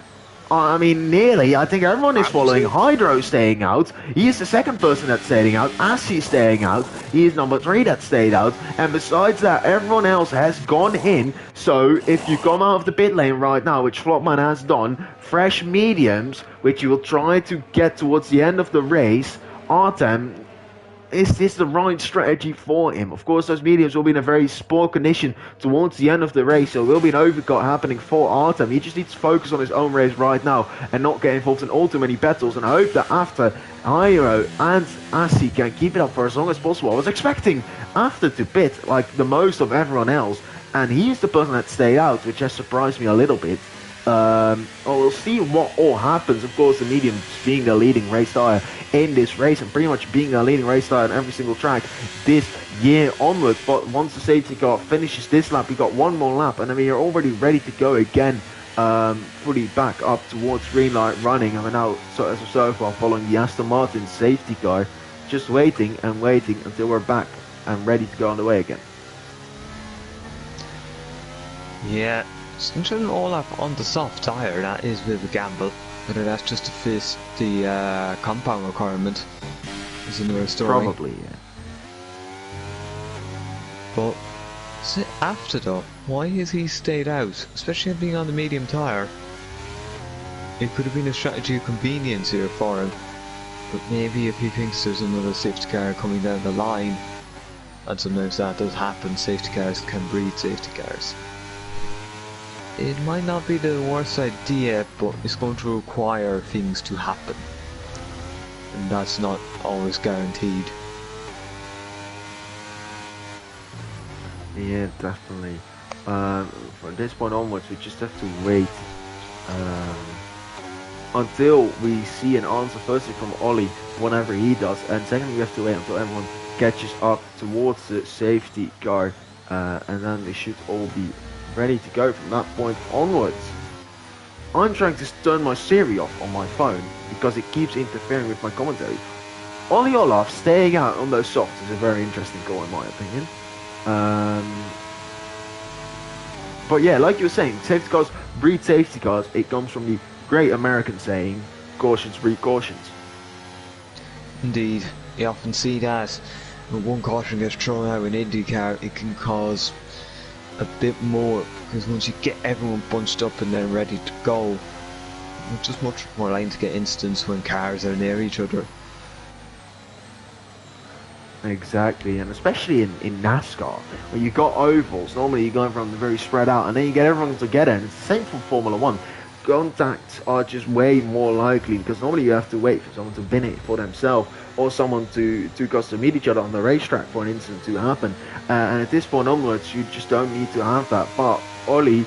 I mean, nearly. I think everyone is following. Hydro staying out. He is the second person that's staying out. Asi staying out. He is number 3 that stayed out. And besides that, everyone else has gone in. So if you come out of the pit lane right now, which Flopman has done, fresh mediums, which you will try to get towards the end of the race, Artem, is this the right strategy for him? Of course, those mediums will be in a very poor condition towards the end of the race, so there will be an overcut happening for Artem. He just needs to focus on his own race right now and not get involved in all too many battles, and I hope that After Hiro and Asi can keep it up for as long as possible. I was expecting After to pit like the most of everyone else, and he's the person that stayed out, which has surprised me a little bit. We'll see what all happens. Of course, the medium being the leading race tire in this race and pretty much being the leading race tire on every single track this year onwards. But once the safety car finishes this lap, we got one more lap, and then we are already ready to go again fully back up towards green light running, and we're now so far following the Aston Martin safety car, just waiting and waiting until we're back and ready to go on the way again.
Yeah, centering Olaf on the soft tyre, that is a bit of a gamble. Whether that's just to fit the compound requirement is another story.
Probably, yeah.
But after though, why has he stayed out? Especially being on the medium tyre. It could have been a strategy of convenience here for him. But maybe if he thinks there's another safety car coming down the line, and sometimes that does happen, safety cars can breed safety cars. It might not be the worst idea, but it's going to require things to happen. And that's not always guaranteed.
Yeah, definitely. From this point onwards, we just have to wait until we see an answer, firstly from Ollie, whenever he does, and secondly we have to wait until everyone catches up towards the safety car, and then they should all be ready to go from that point onwards. I'm trying to turn my Siri off on my phone because it keeps interfering with my commentary. Ollie Olaf staying out on those softs is a very interesting call in my opinion. But yeah, like you were saying, safety cars breed safety cars. It comes from the great American saying, cautions breed cautions.
Indeed, you often see that when one caution gets thrown out in IndyCar, it can cause a bit more, because once you get everyone bunched up and then ready to go, it's just much more likely to get incidents when cars are near each other.
Exactly, and especially in NASCAR, where you got ovals, normally you're going from the very spread out, and then you get everyone together, and it's the same for Formula 1. Contacts are just way more likely, because normally you have to wait for someone to win it for themselves, or someone to cause to meet each other on the racetrack for an incident to happen. And at this point onwards, you just don't need to have that. But Ollie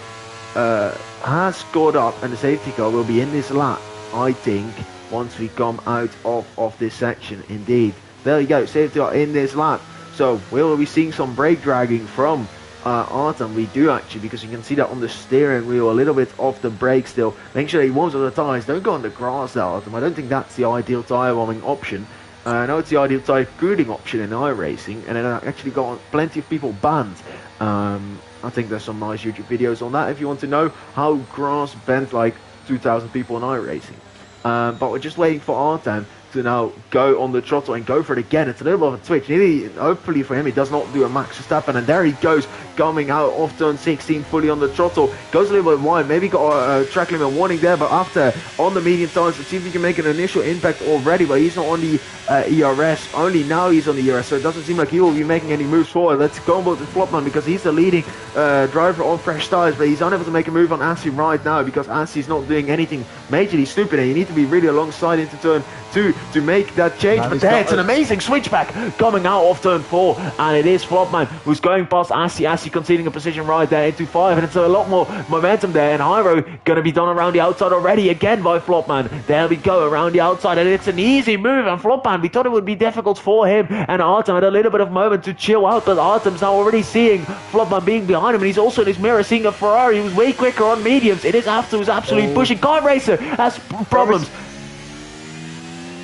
has scored up, and the safety car will be in this lap, I think, once we come out of this section, indeed. There you go, safety car in this lap. So will we be seeing some brake dragging from Artem? We do actually, because you can see that on the steering wheel, a little bit off the brake still. Make sure he warms up the tyres. Don't go on the grass there, Artem. I don't think that's the ideal tyre warming option. I know it's the ideal tyre cooling option in iRacing, and I actually got plenty of people banned. I think there's some nice YouTube videos on that if you want to know how grass bent like 2,000 people in iRacing. But we're just waiting for Artem to now go on the throttle and go for it again. It's a little bit of a twitch. Hopefully for him, he does not do a Max Verstappen, and there he goes, coming out of turn 16 fully on the throttle. Goes a little bit wide, maybe got a track limit warning there, but after on the medium tires, let's see if he can make an initial impact already, but he's not on the ERS. Only now he's on the ERS, so it doesn't seem like he will be making any moves forward. Let's go on to Flopman, because he's the leading driver on fresh tires, but he's unable to make a move on Assi right now, because Assi's not doing anything majorly stupid, and you need to be really alongside into turn 2 to make that change. But there, it's an amazing switchback coming out of turn 4, and it is Flopman who's going past Assi. Assi conceding a position right there into 5, and it's a lot more momentum there, and Hyro gonna be done around the outside already again by Flopman. There we go, around the outside, and it's an easy move, and Flopman, we thought it would be difficult for him, and Artem had a little bit of moment to chill out, but Artem's now already seeing Flopman being behind him, and he's also in his mirror seeing a Ferrari who's way quicker on mediums. It is After who's absolutely pushing. Kart Racer has problems.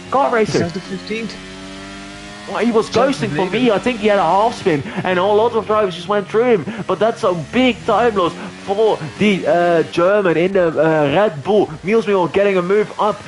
Kart Racer.
Is that the 15th?
Well, he was ghosting for me. I think he had a half spin, and a lot of drivers just went through him. But that's a big time loss for the German in the Red Bull. Niels Müller getting a move up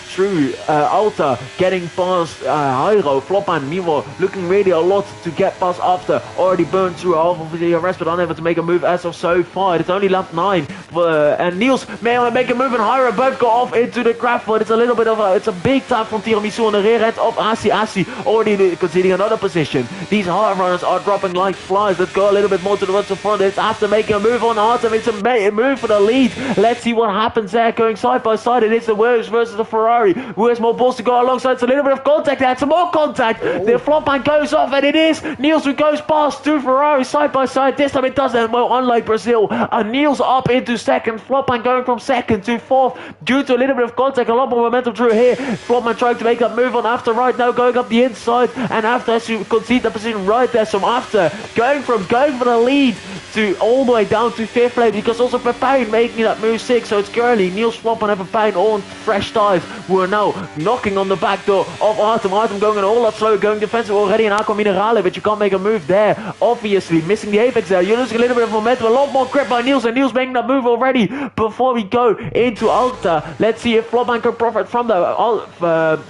through Alta, getting past Hyro. Flopman, meanwhile, looking really a lot to get past After. Already burned through half of the arrest, but unable to make a move as of so far. It's only lap 9. And Niels may make a move, and Hyro both go off into the craft, but it's a little bit of it's a big time from Tiramisu on the rear end of Assi. Assi already conceding another position. These hard runners are dropping like flies. Let's go a little bit more to the front. It's After making a move on Artem. It's a move for the lead. Let's see what happens there. Going side by side, it is the Williams versus the Ferrari. Who has more balls to go alongside? It's a little bit of contact there. Some more contact. The Flopman goes off, and it is Niels who goes past two Ferraris side by side. This time it doesn't. Well, unlike Brazil, Niels up into second. Flopman going from second to fourth due to a little bit of contact. A lot more momentum through here. Flopman trying to make that move on After right now, going up the inside, and After has to concede the position right there. So After going for the lead to all the way down to 5th place, because also Pepijn making that move 6, so it's Gurley, Niels, Flopman and Pepijn all on fresh tires, who are now knocking on the back door of Artem. Artem going all that slow, going defensive already in Aqua Minerale, but you can't make a move there. Obviously, missing the apex there. You're losing a little bit of momentum, a lot more grip by Niels, and Niels making that move already. Before we go into Alta, let's see if Flopman can profit from that.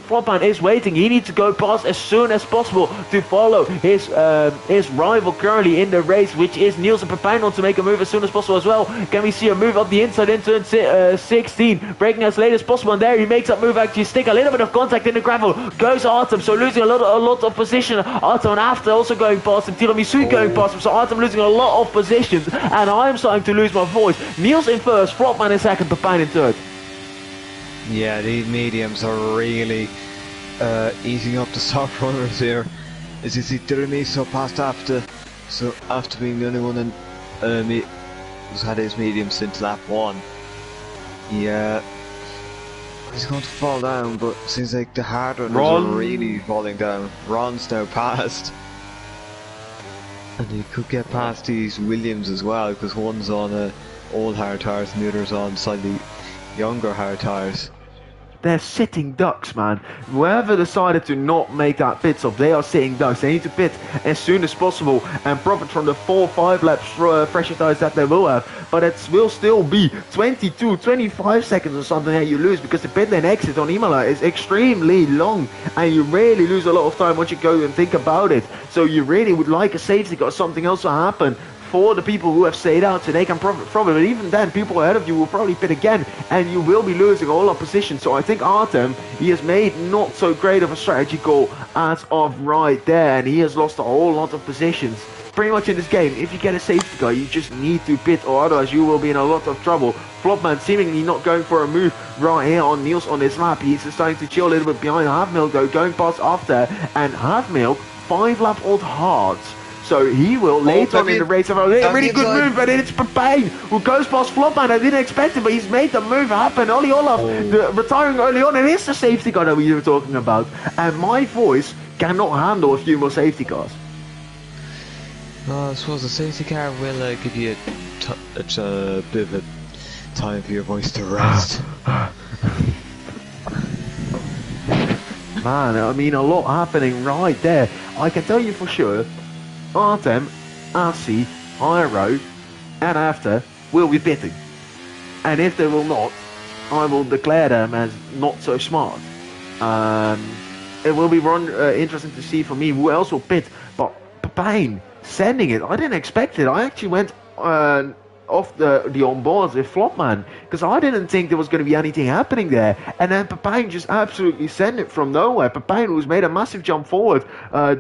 Flopman is waiting. He needs to go past as soon as possible to follow his rival currently in the race, which is Niels, and Pepijn want to make a move as soon as possible as well. Can we see a move up the inside in turn 16, breaking as late as possible, and there he makes that move, actually stick a little bit of contact in the gravel, goes Artem, so losing a lot of position. Artem and after also going past him, Tiramisu going past him, so Artem losing a lot of positions, and I'm starting to lose my voice. Niels in first, Flopman in second, Pepijn in third.
Yeah, these mediums are really easing up the soft runners here. As you see, Tiramisu passed after, so after being the only one in who's had his medium since lap 1. Yeah, he's going to fall down, but seems like the hard runners are really falling down. Ron's now passed, and he could get past these Williams as well, because one's on old hard tires and the other's on slightly younger hard tires.
They're sitting ducks, man. Whoever decided to not make that pit stop, they are sitting ducks. They need to pit as soon as possible and profit from the 4-5 laps fresher tires that they will have. But it will still be 22, 25 seconds or something that you lose, because the pit lane exit on Imola is extremely long, and you really lose a lot of time once you go and think about it. So you really would like a safety car, something else to happen for the people who have stayed out, so they can profit from it. But even then, people ahead of you will probably pit again, and you will be losing all of position. So I think Artem, he has made not so great of a strategy call as of right there, and he has lost a whole lot of positions. Pretty much in this game, if you get a safety car, you just need to pit, or otherwise you will be in a lot of trouble. Flopman seemingly not going for a move right here on Niels on this lap. He's starting to chill a little bit behind Halfmilk though, going past after, and Halfmilk 5 lap old hards. So he will later on in the race have a really good move, but it's Pepijn who goes past Flopman. I didn't expect it, but he's made the move happen. Oli Olaf retiring early on, and it's the safety car that we were talking about. And my voice cannot handle a few more safety cars.
I suppose the safety car will give you a bit of a time for your voice to rest.
Man, I mean, a lot happening right there. I can tell you for sure, Artem, Asi, Hyro, and After will be pitting. And if they will not, I will declare them as not so smart. It will be interesting to see for me who else will pit. But Pepijn sending it, I didn't expect it. I actually went off the onboards with Flopman, because I didn't think there was going to be anything happening there, and then Pepijn just absolutely sent it from nowhere. Pepijn, who's made a massive jump forward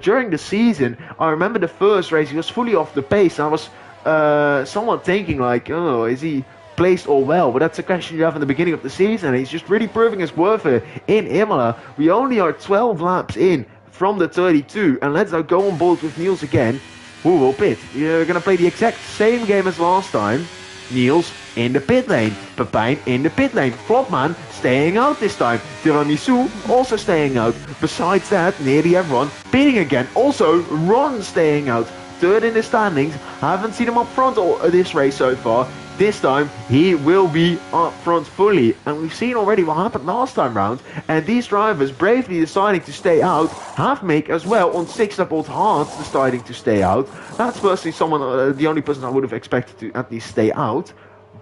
during the season. I remember the first race he was fully off the pace, and I was somewhat thinking like, oh, is he placed all well? But that's a question you have in the beginning of the season. He's just really proving his worth in Imola. We only are 12 laps in from the 32, and let's now go on board with Niels again. Who will pit? You're going to play the exact same game as last time. Niels in the pit lane. Pepijn in the pit lane. Flopman staying out this time. Tiramisu also staying out. Besides that, nearly everyone pitting again. Also, Ron staying out. Third in the standings. Haven't seen him up front this race so far. This time, he will be up front fully. And we've seen already what happened last time round. And these drivers bravely deciding to stay out. Halfmilk as well on 6-lap old hards deciding to stay out. That's personally the only person I would have expected to at least stay out.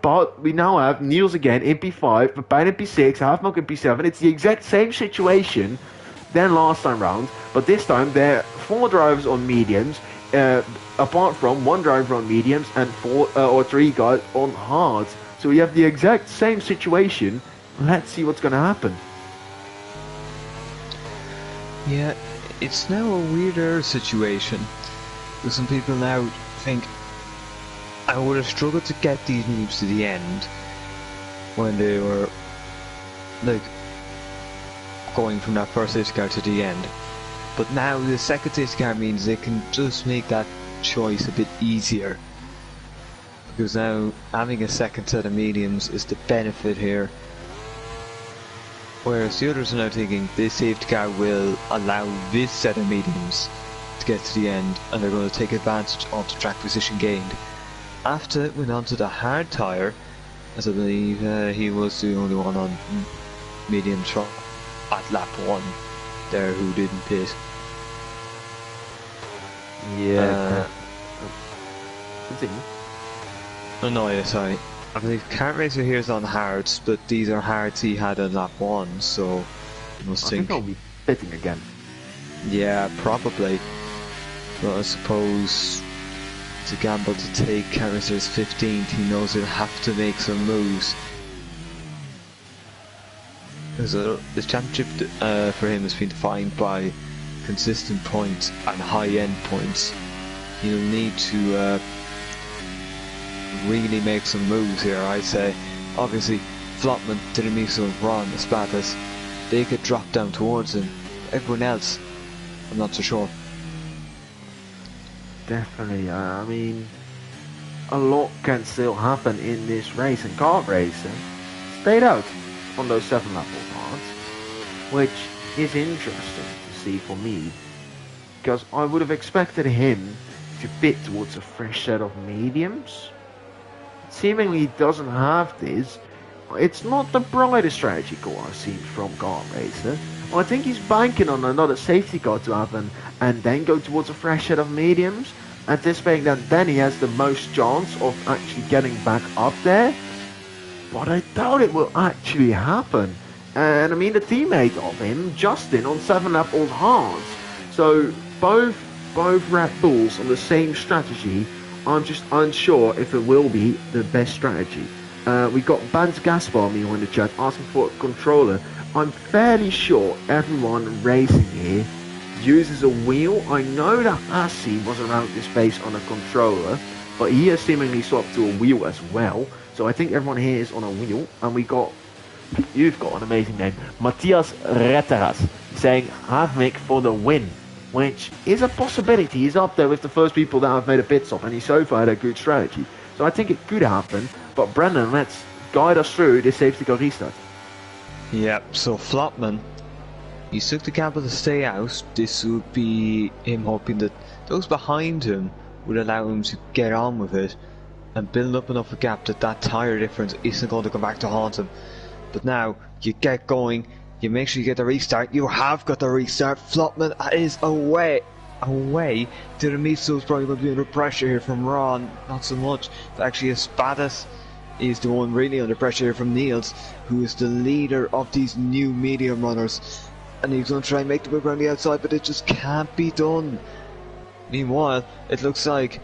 But we now have Niels again in P5, Pepijn in P6, Halfmilk in P7. It's the exact same situation than last time round. But this time, there are 4 drivers on mediums. Apart from 1 driver on mediums and 4 or 3 guys on hards. So we have the exact same situation. Let's see what's going to happen.
Yeah, it's now a weirder situation. Because some people now think I would have struggled to get these moves to the end when they were like going from that first safety car to the end. But now the second safety car means they can just make that choice a bit easier, because now having a second set of mediums is the benefit here, whereas the others are now thinking this safety car will allow this set of mediums to get to the end, and they're going to take advantage of the track position gained. after went on to the hard tyre, as I believe he was the only one on medium truck at lap 1 there who didn't pit.
Yeah. Continue.
Oh no, yeah, sorry. I believe Kart Racer here is on hards, but these are hards he had on lap 1, so you must
I
think
I'll be pitting again.
yeah, probably. But I suppose it's a gamble to take Kart Racer's 15th. He knows he'll have to make some moves. Because the championship for him has been defined by consistent points and high-end points. He'll need to really make some moves here, I'd say. Obviously, Flotman, Tiramisu, Ron, Espadas, they could drop down towards him. Everyone else, I'm not so sure.
Definitely. I mean, a lot can still happen in this race, and kart racing stayed out on those 7-lap parts, which is interesting to see for me, because I would have expected him to pit towards a fresh set of mediums. Seemingly he doesn't have this. It's not the brightest strategy call I've seen from Kart Racer. I think he's banking on another safety car to happen and then go towards a fresh set of mediums, anticipating that then he has the most chance of actually getting back up there. But I doubt it will actually happen. And I mean, the teammate of him, Justin, on 7-lap old hards. So both Red Bulls on the same strategy. I'm just unsure if it will be the best strategy. We got Bans Gaspar Mio in the chat asking for a controller. I'm fairly sure everyone racing here uses a wheel. I know that Asi was around this space on a controller, but he has seemingly swapped to a wheel as well. So I think everyone here is on a wheel, and you've got an amazing name, Matthias Retteras, saying Havmik for the win, which is a possibility. He's up there with the first people that have made a pit stop, and he so far had a good strategy. So I think it could happen. But Brendan, let's guide us through this safety car restart.
Yep, so Flotman, he took the gamble to stay out. This would be him hoping that those behind him would allow him to get on with it and build up enough a gap that that tyre difference isn't going to come back to haunt him. But now, you get going, you make sure you get the restart. You have got the restart. Flotman is away. Tiramisu is probably going to be under pressure here from Ron. Not so much. Actually, Espadas is the one really under pressure here from Niels, who is the leader of these new medium runners. And he's going to try and make the move around the outside, but it just can't be done. Meanwhile, it looks like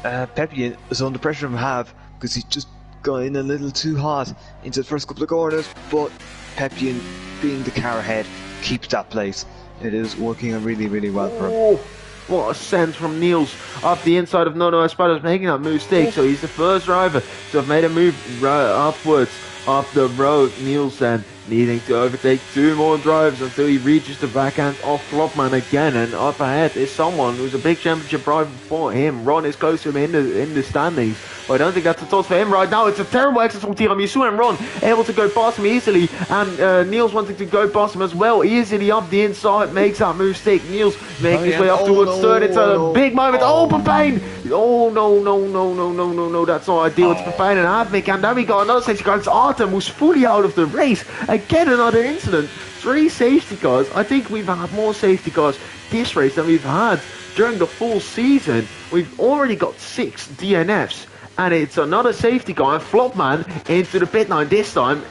Peppian is under pressure from Hav, because he's just got in a little too hot into the first couple of corners, but Peppian, being the car ahead, keeps that place. It is working really, really well for him.
Oh, what a send from Niels up the inside of Nono Espadas, making that mistake. So he's the first driver to have made a move upwards up the road. Niels then needing to overtake 2 more drivers until he reaches the backhand of Flopman again. And up ahead is someone who's a big championship driver for him. Ron is close to him in the standings, but I don't think that's a toss for him right now. It's a terrible exit from Tiramisu, and Ron able to go past him easily, and Niels wanting to go past him as well. Easily up the inside, makes that mistake. Niels making his way up towards third. It's a big moment. Oh, Pepane! Oh, no, that's not ideal. It's Pepane and Havmik, and then we got another safety car. It's Artem, who's fully out of the race. Again, another incident. 3 safety cars. I think we've had more safety cars this race than we've had during the full season. We've already got 6 DNFs, and it's another safety car. And Flopman into the pit lane this time.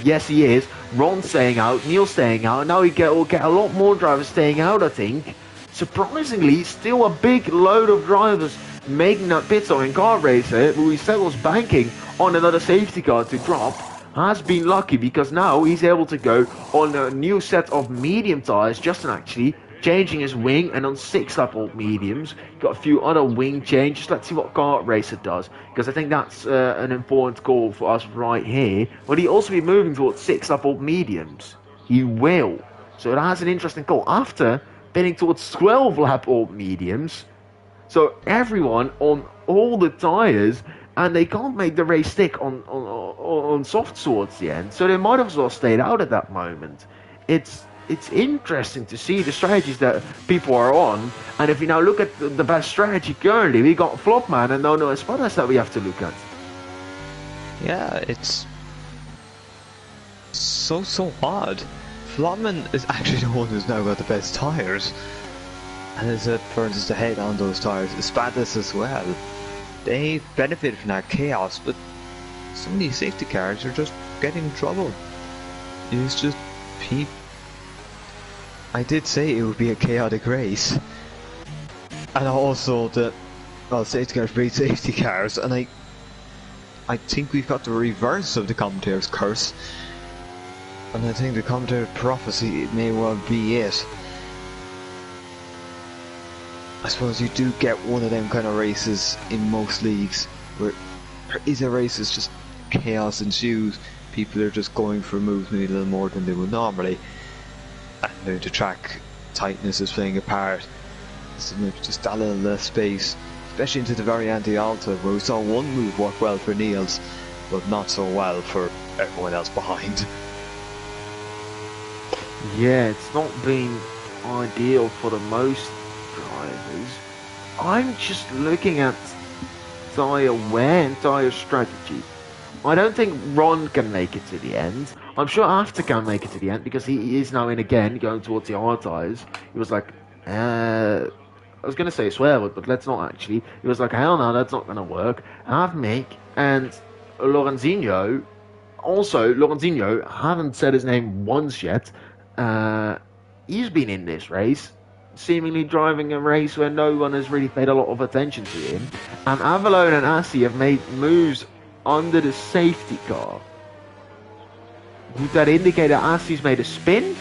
Yes, he is. Ron staying out, Neil staying out. Now we'll get a lot more drivers staying out, I think. Surprisingly, still a big load of drivers making that pit stop in Kart Racer, who he said was banking on another safety car to drop. Has been lucky, because now he's able to go on a new set of medium tyres. Justin actually changing his wing, and on 6-lap old mediums, got a few other wing changes. Let's see what Kart Racer does, because I think that's an important call for us right here. Will he also be moving towards 6-lap old mediums? He will. So that's an interesting call. After heading towards 12-lap old mediums, so everyone on all the tyres, and they can't make the race stick on soft towards the end, so they might have as well stayed out at that moment. It's it's interesting to see the strategies that people are on. And if you now look at the best strategy currently, we got Flopman and Nono Espadas that we have to look at.
Yeah, it's so odd. Flopman is actually the one who's now got the best tyres. And as it furthers ahead on those tyres, Espadas as well. They benefited from that chaos, but so many safety cars are just getting in trouble. It's just I did say it would be a chaotic race. And also that, well, safety cars beat safety cars, and I think we've got the reverse of the commentator's curse. And I think the commentator's prophecy, it may well be it. I suppose you do get one of them kind of races in most leagues where there is a race that's just chaos ensues. People are just going for moves maybe a little more than they would normally, and the track tightness is playing a part. So maybe just that little less space, especially into the Variante Alta, where we saw one move work well for Niels, but not so well for everyone else behind.
Yeah, it's not been ideal for the most drivers. I'm just looking at tyre wear and tyre strategy. I don't think Ron can make it to the end. I'm sure After can make it to the end because he is now in again, going towards the hard tyres. He was like, I was going to say a swear word, but let's not actually. He was like, hell no, that's not going to work. Have Mick and Lorenzinho. Also, Lorenzinho, haven't said his name once yet. He's been in this race, seemingly driving a race where no one has really paid a lot of attention to him. And Avalon and Assi have made moves under the safety car. Would that indicate that Assi's made a spin?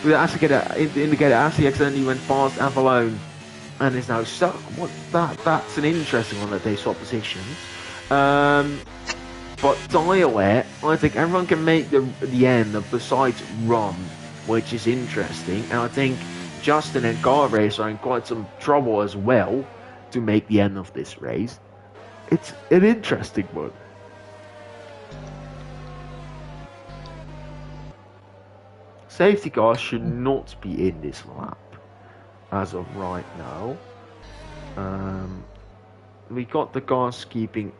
Would that indicate that Assi accidentally went past Avalon and is now stuck? That's an interesting one that they swap positions. But tyre wear, I think everyone can make the end of besides Ron, which is interesting. And I think Justin and Car Race are in quite some trouble as well to make the end of this race. It's an interesting one. Safety cars should not be in this lap as of right now. We got the cars keeping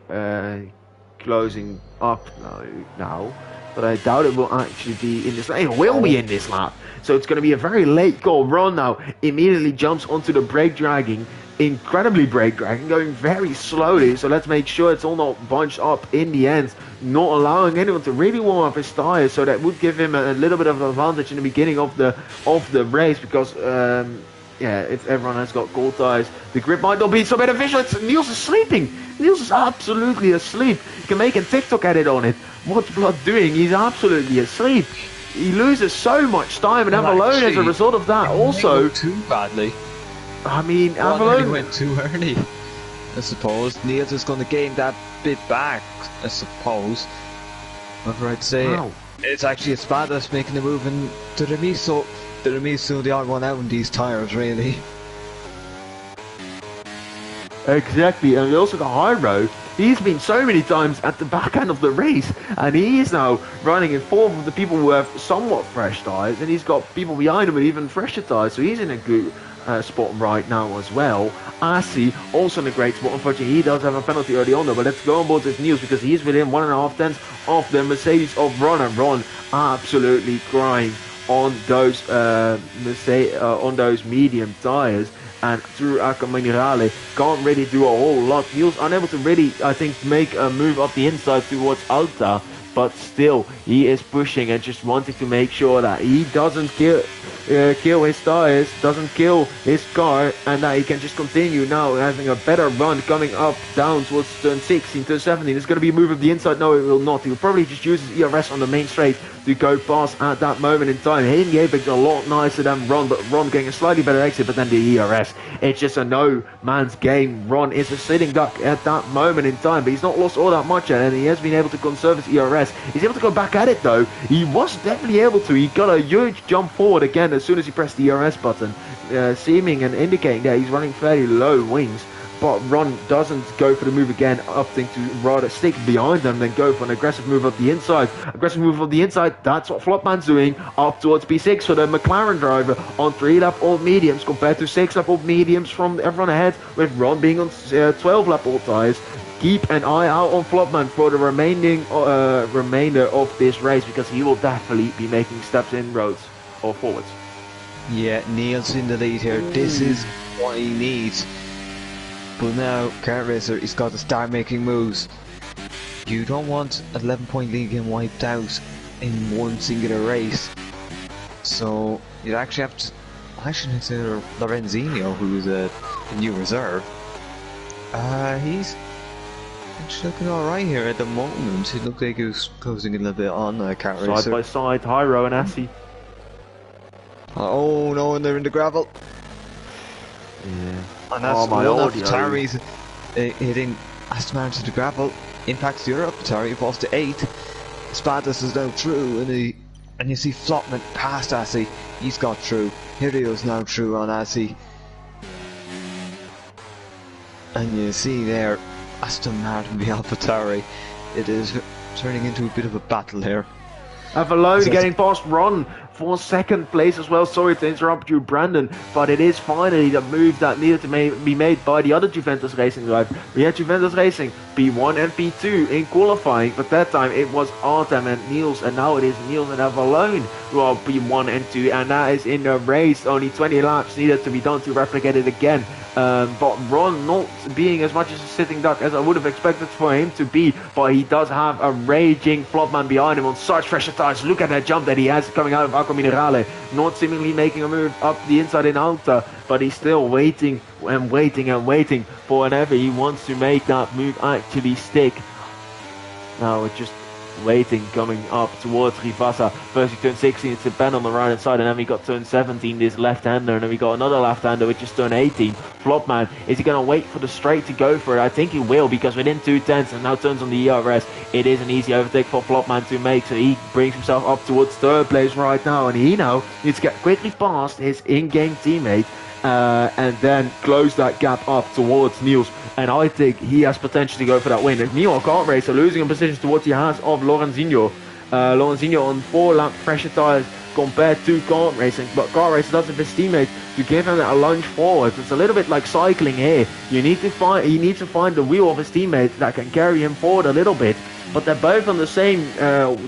closing up now, but I doubt it will actually be in this lap. It will be in this lap, so it's going to be a very late call. Ron now immediately jumps onto the brake dragging, incredibly brake dragging, going very slowly, so let's make sure it's all not bunched up in the end, not allowing anyone to really warm up his tires, so that would give him a little bit of an advantage in the beginning of the race, because yeah, if everyone has got cold tires, the grip might not be so beneficial. Niels is sleeping. Niels is absolutely asleep. You can make a TikTok edit on it. What's Blood doing? He's absolutely asleep. He loses so much time, and Avalon as a result of that also.
Too badly.
I mean,
Well,
Avalon
went too early, I suppose. Niels is going to gain that bit back, I suppose. Whatever I'd say.
Wow.
It's actually Espadas making the move into the Remiso. The Remiso, the odd one out in these tyres, really.
Exactly, and we also got Hyro. He's been so many times at the back end of the race, and he is now running in fourth of the people who have somewhat fresh tyres, and he's got people behind him with even fresher tyres, so he's in a good spot right now as well. Asi also in a great spot. Unfortunately, he does have a penalty early on though, but let's go on board with Niels because he's within 1.5 tenths of the Mercedes of Ron, and Ron absolutely crying on those on those medium tyres. And through Acca Minerale can't really do a whole lot. Niels unable to really, I think, make a move up the inside towards Alta, but still he is pushing and just wanting to make sure that he doesn't kill his tires, doesn't kill his car, and that he can just continue now having a better run coming up down towards turn 16, turn 17. It's going to be a move of the inside. No, it will not. He will probably just use his ERS on the main straight to go past at that moment in time. Hitting the apex a lot nicer than Ron, but Ron getting a slightly better exit, but then the ERS, it's just a no man's game. Ron is a sitting duck at that moment in time, but he's not lost all that much yet, and he has been able to conserve his ERS. He's able to go back at it though. He was definitely able to. He got a huge jump forward again as soon as he pressed the ERS button, seeming and indicating that he's running fairly low wings. but Ron doesn't go for the move again, opting to rather stick behind them than go for an aggressive move up the inside. Aggressive move up the inside, that's what Flopman's doing, up towards P6 for the McLaren driver on 3-lap old mediums compared to 6-lap old mediums from everyone ahead, with Ron being on 12-lap old tyres. Keep an eye out on Flopman for the remainder of this race, because he will definitely be making steps in roads or forwards.
Yeah, Neil's in the lead here. This is what he needs. But now, Kart Racer, he's got to start making moves. You don't want an 11-point lead getting wiped out in one singular race. So, you'd actually have to... Actually, consider Lorenzino, who's a new reserve. He's actually looking alright here at the moment. It looked like he was closing a little bit on Kart Racer.
Side by side, Hyro and Assi.
Oh no, and they're in the gravel.
Yeah.
And that's one of Tari's hitting Aston Martin to the gravel. Impacts the other up. Tari falls to 8. Spadis is now through, and you see Flopman past Assi. He's got through. Hirio's now through on Assi. And you see there Aston Martin behind Tari. It is turning into a bit of a battle here.
Avalone getting past Ron for second place as well. Sorry to interrupt you, Brandon, but it is finally the move that needed to be made by the other Juventus Racing driver. We had Juventus Racing P1 and P2 in qualifying, but that time it was Artem and Niels, and now it is Niels and Avalone who are P1 and 2, and that is in the race. Only 20 laps needed to be done to replicate it again. But Ron not being as much as a sitting duck as I would have expected for him to be, but he does have a raging Flopman behind him on such pressure tires. Look at that jump that he has coming out of Acqua Minerale, not seemingly making a move up the inside in Alta, but he's still waiting and waiting and waiting for whenever he wants to make that move actually stick. Now we're just waiting, coming up towards Rivasa. First he turned 16, it's a Ben on the right hand side, and then we got turn 17, this left-hander, and then we got another left-hander which is turn 18. Flopman, is he going to wait for the straight to go for it? I think he will, because within 2 tenths and now turns on the ERS, it is an easy overtake for Flopman to make, so he brings himself up towards third place right now, and he now needs to get quickly past his in-game teammate and then close that gap up towards Niels. And I think he has potential to go for that win. If Neil Kart Racer losing in position towards the hands of Lorenzino. Lorenzino on 4-lap pressure tires compared to Kart Racing, but Kart Racer does have his teammate to give him a lunge forward. It's a little bit like cycling here. He needs to find the wheel of his teammate that can carry him forward a little bit. But they're both on the same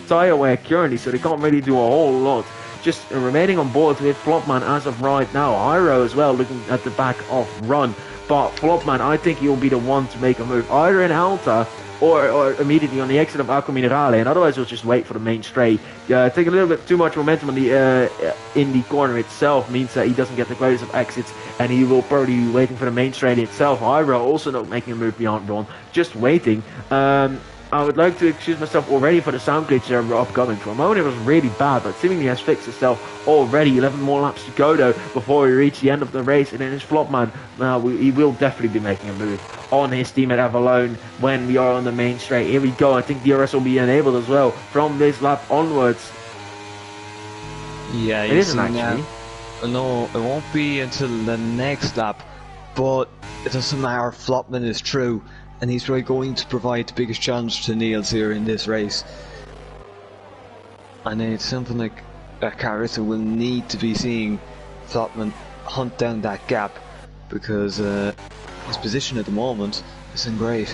tire wear currently, so they can't really do a whole lot. Just remaining on board with Flopman as of right now. Hyro as well, looking at the back of Run. But Flopman, I think he'll be the one to make a move, either in Alta or immediately on the exit of Acqua Minerale, and otherwise we'll just wait for the main straight. Take a little bit too much momentum on in the corner itself means that he doesn't get the greatest of exits, and he will probably be waiting for the main straight itself. Hyro also not making a move beyond Ron, just waiting. I would like to excuse myself already for the sound glitch that are upcoming. For a moment it was really bad, but seemingly has fixed itself already. 11 more laps to go though before we reach the end of the race, and then his Flopman, now he will definitely be making a move on his team at Avalone when we are on the main straight. Here we go. I think DRS will be enabled as well from this lap onwards.
Yeah,
it isn't actually.
No, it won't be until the next lap, but it doesn't matter. Flopman is through, and he's really going to provide the biggest challenge to Niels here in this race. And it's something like Carissa will need to be seeing Flopman hunt down that gap, because his position at the moment isn't great.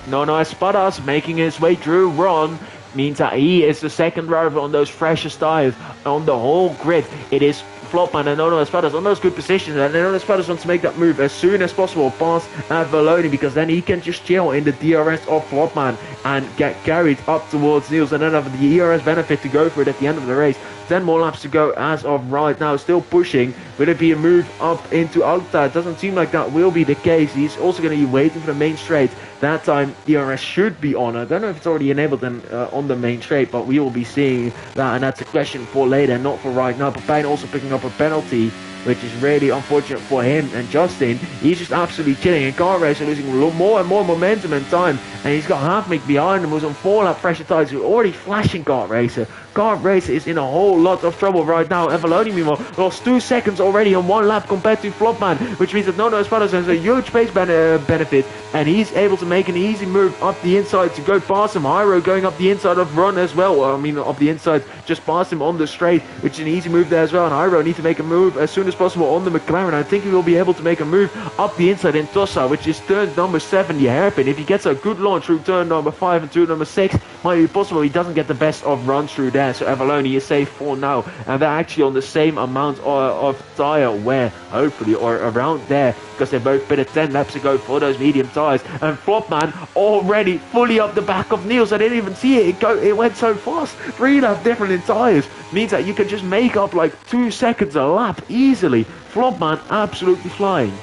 No, Espadas making his way through Ron means that he is the second driver on those freshest tires on the whole grid. It is Flopman and Nono Espadas on those good positions, and Nono Espadas wants to make that move as soon as possible past Avalone, because then he can just chill in the DRS of Flopman and get carried up towards Niels, and then have the ERS benefit to go for it at the end of the race. 10 more laps to go as of right now, still pushing. Will it be a move up into Alta? It doesn't seem like that will be the case. He's also going to be waiting for the main straight. That time DRS should be on. I don't know if it's already enabled on the main straight, but we will be seeing that, and that's a question for later, not for right now. Pepijn also picking up a penalty, which is really unfortunate for him. And Justin, he's just absolutely chilling. And Kart Racer losing more and more momentum and time, and he's got Halfmik behind him, who's on 4-lap pressure tires, who's already flashing Kart Racer Car Race is in a whole lot of trouble right now. Avaloni, meanwhile, lost 2 seconds already on 1 lap compared to Flopman, which means that Nono Espadas has a huge pace benefit, and he's able to make an easy move up the inside to go past him. Hyro going up the inside of Run as well. I mean, up the inside, just past him on the straight, which is an easy move there as well. And Hyro needs to make a move as soon as possible on the McLaren. I think he will be able to make a move up the inside in Tossa, which is turn number 7, the hairpin. If he gets a good launch through turn number 5 and turn number 6, might be possible. He doesn't get the best of runs through there, so Avaloni is safe for now. And they're actually on the same amount of tyre wear, hopefully, or around there, because they both pitted 10 laps ago for those medium tyres. And Flopman already fully up the back of Niels. I didn't even see it. It went so fast. 3 laps different in tyres means that you can just make up like 2 seconds a lap easily. Flopman absolutely flying.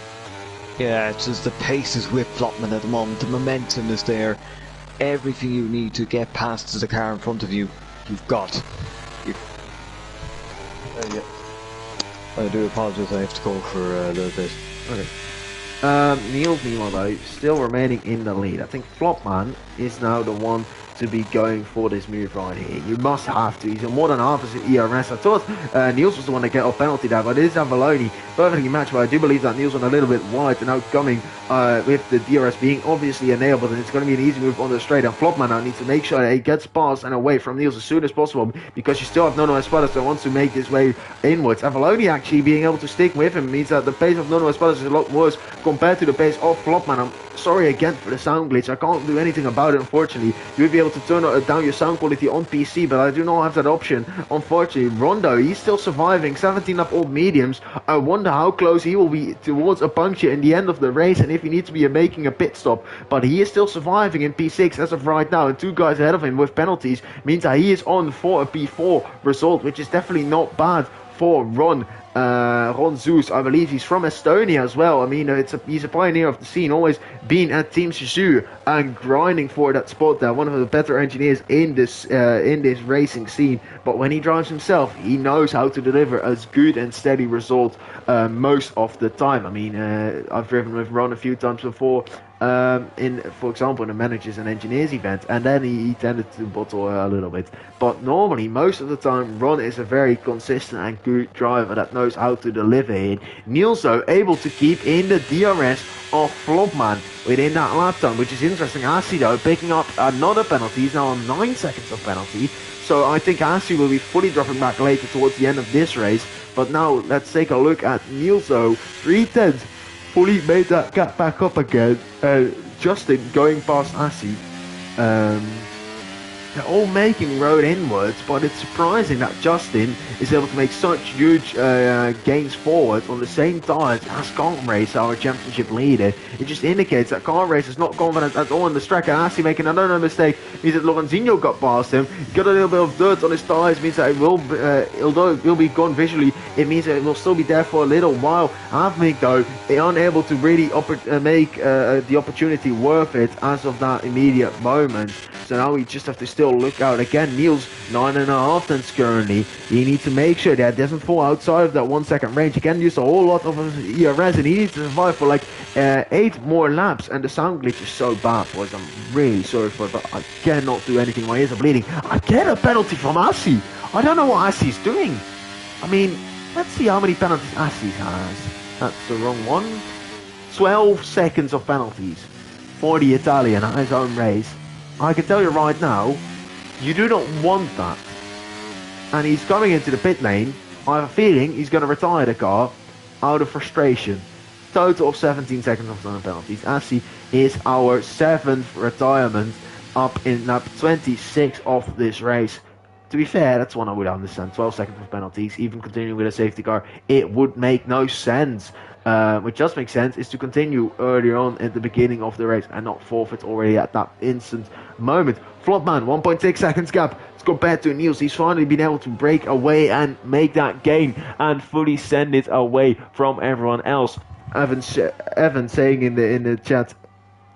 Yeah, it's just the pace is with Flopman at the moment. The momentum is there. Everything you need to get past the car in front of you, you've got. Yeah. I do apologise, I have to go for a little bit.
Okay. Niels, meanwhile, though, still remaining in the lead. I think Flopman is now the one to be going for this move right here. You must have to. He's a more than half as an ERS. I thought Niels was the one to get off penalty there, but it is Avaloni. Perfectly matched, but I do believe that Niels went a little bit wide and outcoming with the DRS being obviously enabled, and it's going to be an easy move on the straight. And Flopman now needs to make sure that he gets past and away from Niels as soon as possible, because you still have Nono Espadas that wants to make his way inwards. Avaloni actually being able to stick with him means that the pace of Nono Espadas is a lot worse compared to the pace of Flopman. I'm sorry again for the sound glitch. I can't do anything about it, unfortunately. You would be able to turn down your sound quality on PC, but I do not have that option, unfortunately. Rondo, he's still surviving 17 up old mediums. I wonder how close he will be towards a puncture in the end of the race, and if he needs to be making a pit stop. But he is still surviving in P6 as of right now, and 2 guys ahead of him with penalties means that he is on for a P4 result, which is definitely not bad for Ron Zeus. I believe he's from Estonia as well. I mean, he's a pioneer of the scene, always been at Team Shizou and grinding for that spot there. One of the better engineers in this racing scene. But when he drives himself, he knows how to deliver a good and steady result most of the time. I mean, I've driven with Ron a few times before. For example, in a managers and engineers event, and then he tended to bottle a little bit. But normally, most of the time, Ron is a very consistent and good driver that knows how to deliver it. Niels, though, able to keep in the DRS of Flopman within that lap time, which is interesting. Asi, though, picking up another penalty. He's now on 9 seconds of penalty. So I think Asi will be fully dropping back later towards the end of this race. But now, let's take a look at Niels, though. 3/10. Fully made that gap back up again. Justin going past Asi. They're all making road inwards, but it's surprising that Justin is able to make such huge gains forward on the same tyres as Car Race, our championship leader. It just indicates that Car Race is not confident at all in the track, and Asi making another mistake means that Lorenzinho got past him. Got a little bit of dirt on his tyres, means that it will, although it will be gone visually, it means that it will still be there for a little while. Havmik, though, unable to really make the opportunity worth it as of that immediate moment. So now we just have to still look out. Again, Niels 9.5 tenths currently. He needs to make sure that doesn't fall outside of that 1 second range. He can use a whole lot of his ERS, and he needs to survive for like 8 more laps. And the sound glitch is so bad, boys. I'm really sorry for it, but I cannot do anything. My ears are bleeding. I get a penalty from Asi. I don't know what Asi's doing. I mean, let's see how many penalties Asi has. That's the wrong one. 12 seconds of penalties for the Italian at his own race. I can tell you right now, you do not want that. And he's coming into the pit lane. I have a feeling he's going to retire the car out of frustration. Total of 17 seconds of time penalties. Asi is our 7th retirement up in lap 26 of this race. To be fair, that's one I would understand. 12 seconds of penalties, even continuing with a safety car, it would make no sense. Which does make sense is to continue earlier on at the beginning of the race and not forfeit already at that instant moment. Flopman, 1.6 seconds gap compared to Niels. He's finally been able to break away and make that gain and fully send it away from everyone else. Evan saying in the chat,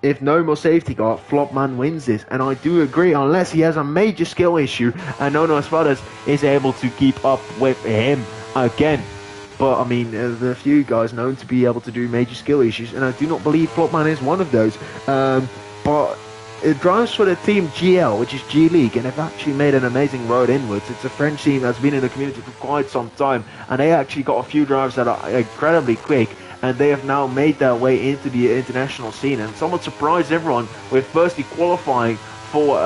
if no more safety car, Flopman wins this. And I do agree, unless he has a major skill issue and Nono Espadas is able to keep up with him again. But I mean, there are a few guys known to be able to do major skill issues, and I do not believe Flopman is one of those. But it drives for the team GL, which is G League, and they've actually made an amazing road inwards. It's a French team that's been in the community for quite some time, and they actually got a few drivers that are incredibly quick, and they have now made their way into the international scene, and somewhat surprised everyone with firstly qualifying for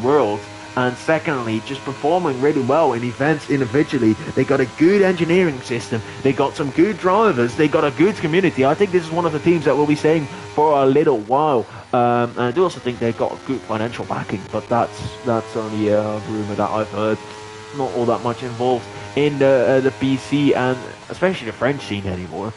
Worlds, and secondly just performing really well in events individually. They got a good engineering system, they got some good drivers, they got a good community. I think this is one of the teams that we'll be saying for a little while, and I do also think they got a good financial backing, but that's only a rumor that I've heard. Not all that much involved in the PC and especially the French scene anymore.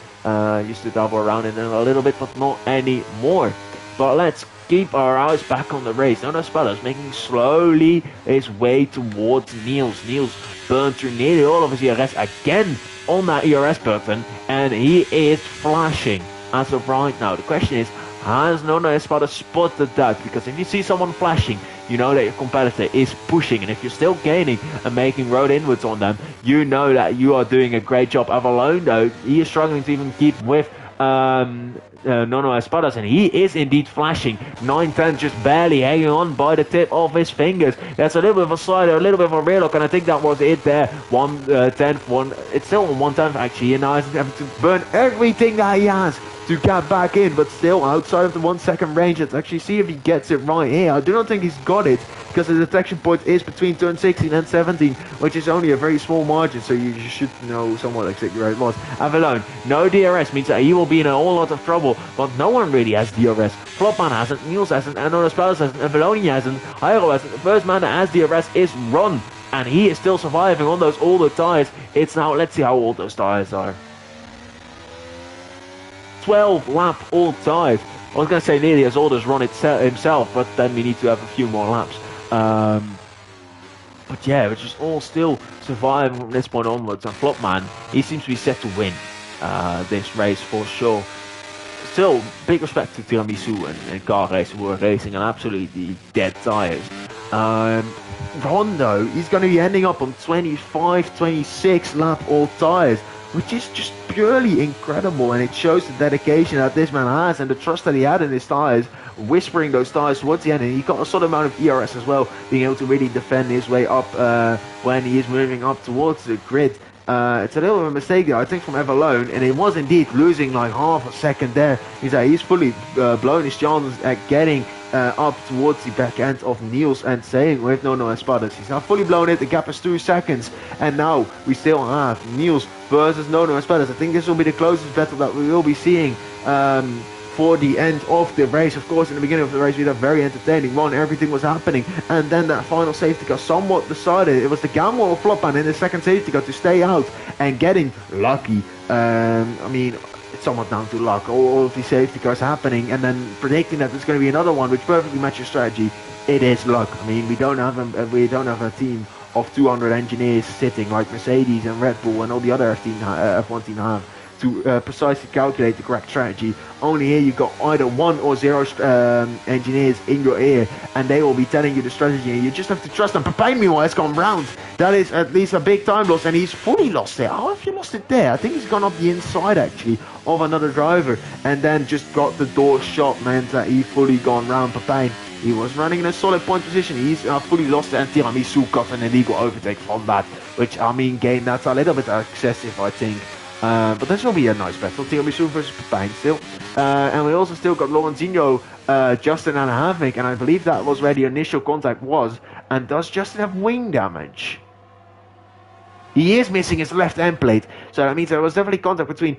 Used to dabble around in it a little bit, but not anymore. But let's keep our eyes back on the race. Nono Speller's making slowly his way towards Niels. Niels burned through nearly all of his ERS again on that ERS button, and he is flashing as of right now. The question is, has Nono Espada spotted that? Because if you see someone flashing, you know that your competitor is pushing, and if you're still gaining and making road inwards on them, you know that you are doing a great job. Avalon, though, he is struggling to even keep with Nono Espadas, and he is indeed flashing. 910 just barely hanging on by the tip of his fingers. That's a little bit of a slide, a little bit of a rear lock, and I think that was it there. 1/10, it's still on 1/10 actually, and now he's having to burn everything that he has to get back in, but still outside of the 1 second range. Let's actually see if he gets it right here. I do not think he's got it, because the detection point is between turn 16 and 17, which is only a very small margin, so you should know somewhat exactly where it was. Avalon, no DRS means that he will be in a whole lot of trouble, but no one really has DRS. Flopman hasn't, Niels hasn't, and Nono Spells hasn't, and Veloni hasn't, Hyro hasn't. The first man that has DRS is Ron, and he is still surviving on those older tires. It's now, let's see how old those tires are. 12 lap old tires. I was going to say nearly as old as Ron himself, but then we need to have a few more laps. But yeah, which is all still surviving from this point onwards. And Flopman, he seems to be set to win this race for sure. Still, big respect to Tiramisu and Car Race, who were racing on absolutely dead tires. Ron, though, he's going to be ending up on 25, 26 lap old tires, which is just purely incredible, and it shows the dedication that this man has and the trust that he had in his tires, whispering those tires towards the end, and he got a sort of amount of ERS as well, being able to really defend his way up when he is moving up towards the grid. It's a little bit of a mistake there, I think, from Everlone, and it was indeed losing like half a second there. He's fully blown his chances at getting up towards the back end of Niels and staying with Nono Espadas. He's now fully blown it, the gap is 2 seconds, and now we still have Niels versus Nono Espadas. I think this will be the closest battle that we will be seeing for the end of the race. Of course, in the beginning of the race, we had a very entertaining run, everything was happening, and then that final safety car somewhat decided. It was the gamble of Flopman in the second safety car to stay out and getting lucky. I mean, it's somewhat down to luck. All of these safety cars happening, and then predicting that there's going to be another one which perfectly matches strategy. It is luck. I mean, we don't have a team of 200 engineers sitting like Mercedes and Red Bull and all the other F1 teams have to precisely calculate the correct strategy. Only here you've got either 1 or 0 engineers in your ear, and they will be telling you the strategy, and you just have to trust them. Pepijn, meanwhile, has gone round. That is at least a big time loss, and he's fully lost it. How have you lost it there? I think he's gone up the inside, actually, of another driver, and then just got the door shut, meant that he fully gone round Pepijn. He was running in a solid point position. He's fully lost it, and Tiramisu got an illegal overtake from that, which, I mean, game, that's a little bit excessive, I think. But this will be a nice battle. Tiramisu versus Pepijn still. And we also still got Lorenzinho, Justin and Havik, and I believe that was where the initial contact was. And does Justin have wing damage? He is missing his left end plate, so that means there was definitely contact between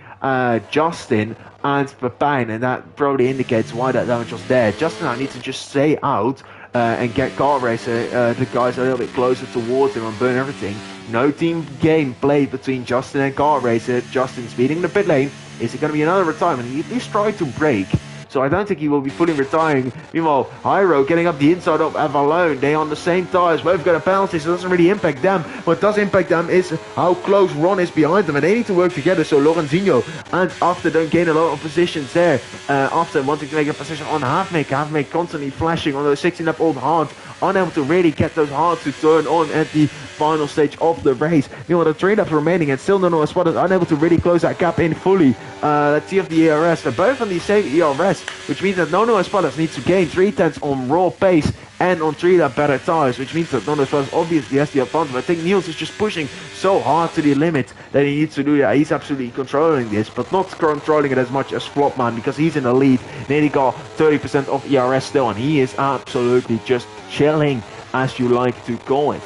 Justin and Pepijn, and that probably indicates why that damage was there. Justin now needs to just stay out and get Car Racer, the guys a little bit closer towards him and burn everything. No team game played between Justin and Car Racer. Justin speeding the pit lane. Is it going to be another retirement? He at least tried to brake, so I don't think he will be fully retiring. Meanwhile, Hyro getting up the inside of Avalon. They on the same tires. Both got a penalty, so it doesn't really impact them. What does impact them is how close Ron is behind them, and they need to work together. So Lorenzinho and After don't gain a lot of positions there. After wanting to make a position on Havmik constantly flashing on those 16-lap-old hards, unable to really get those hards to turn on at the final stage of the race. Meanwhile, the 3 laps remaining, and still Nono Espadas unable to really close that gap in fully. Let's see if the ERS, they're both on the same ERS, which means that Nono Espadas needs to gain 3/10 on raw pace and on 3-lap better tires, which means that Nono Espadas obviously has the advantage. I think Niels is just pushing so hard to the limit that he needs to do that. He's absolutely controlling this, but not controlling it as much as Flopman, because he's in the lead. Nearly got 30% of ERS still, and he is absolutely just chilling, as you like to call it.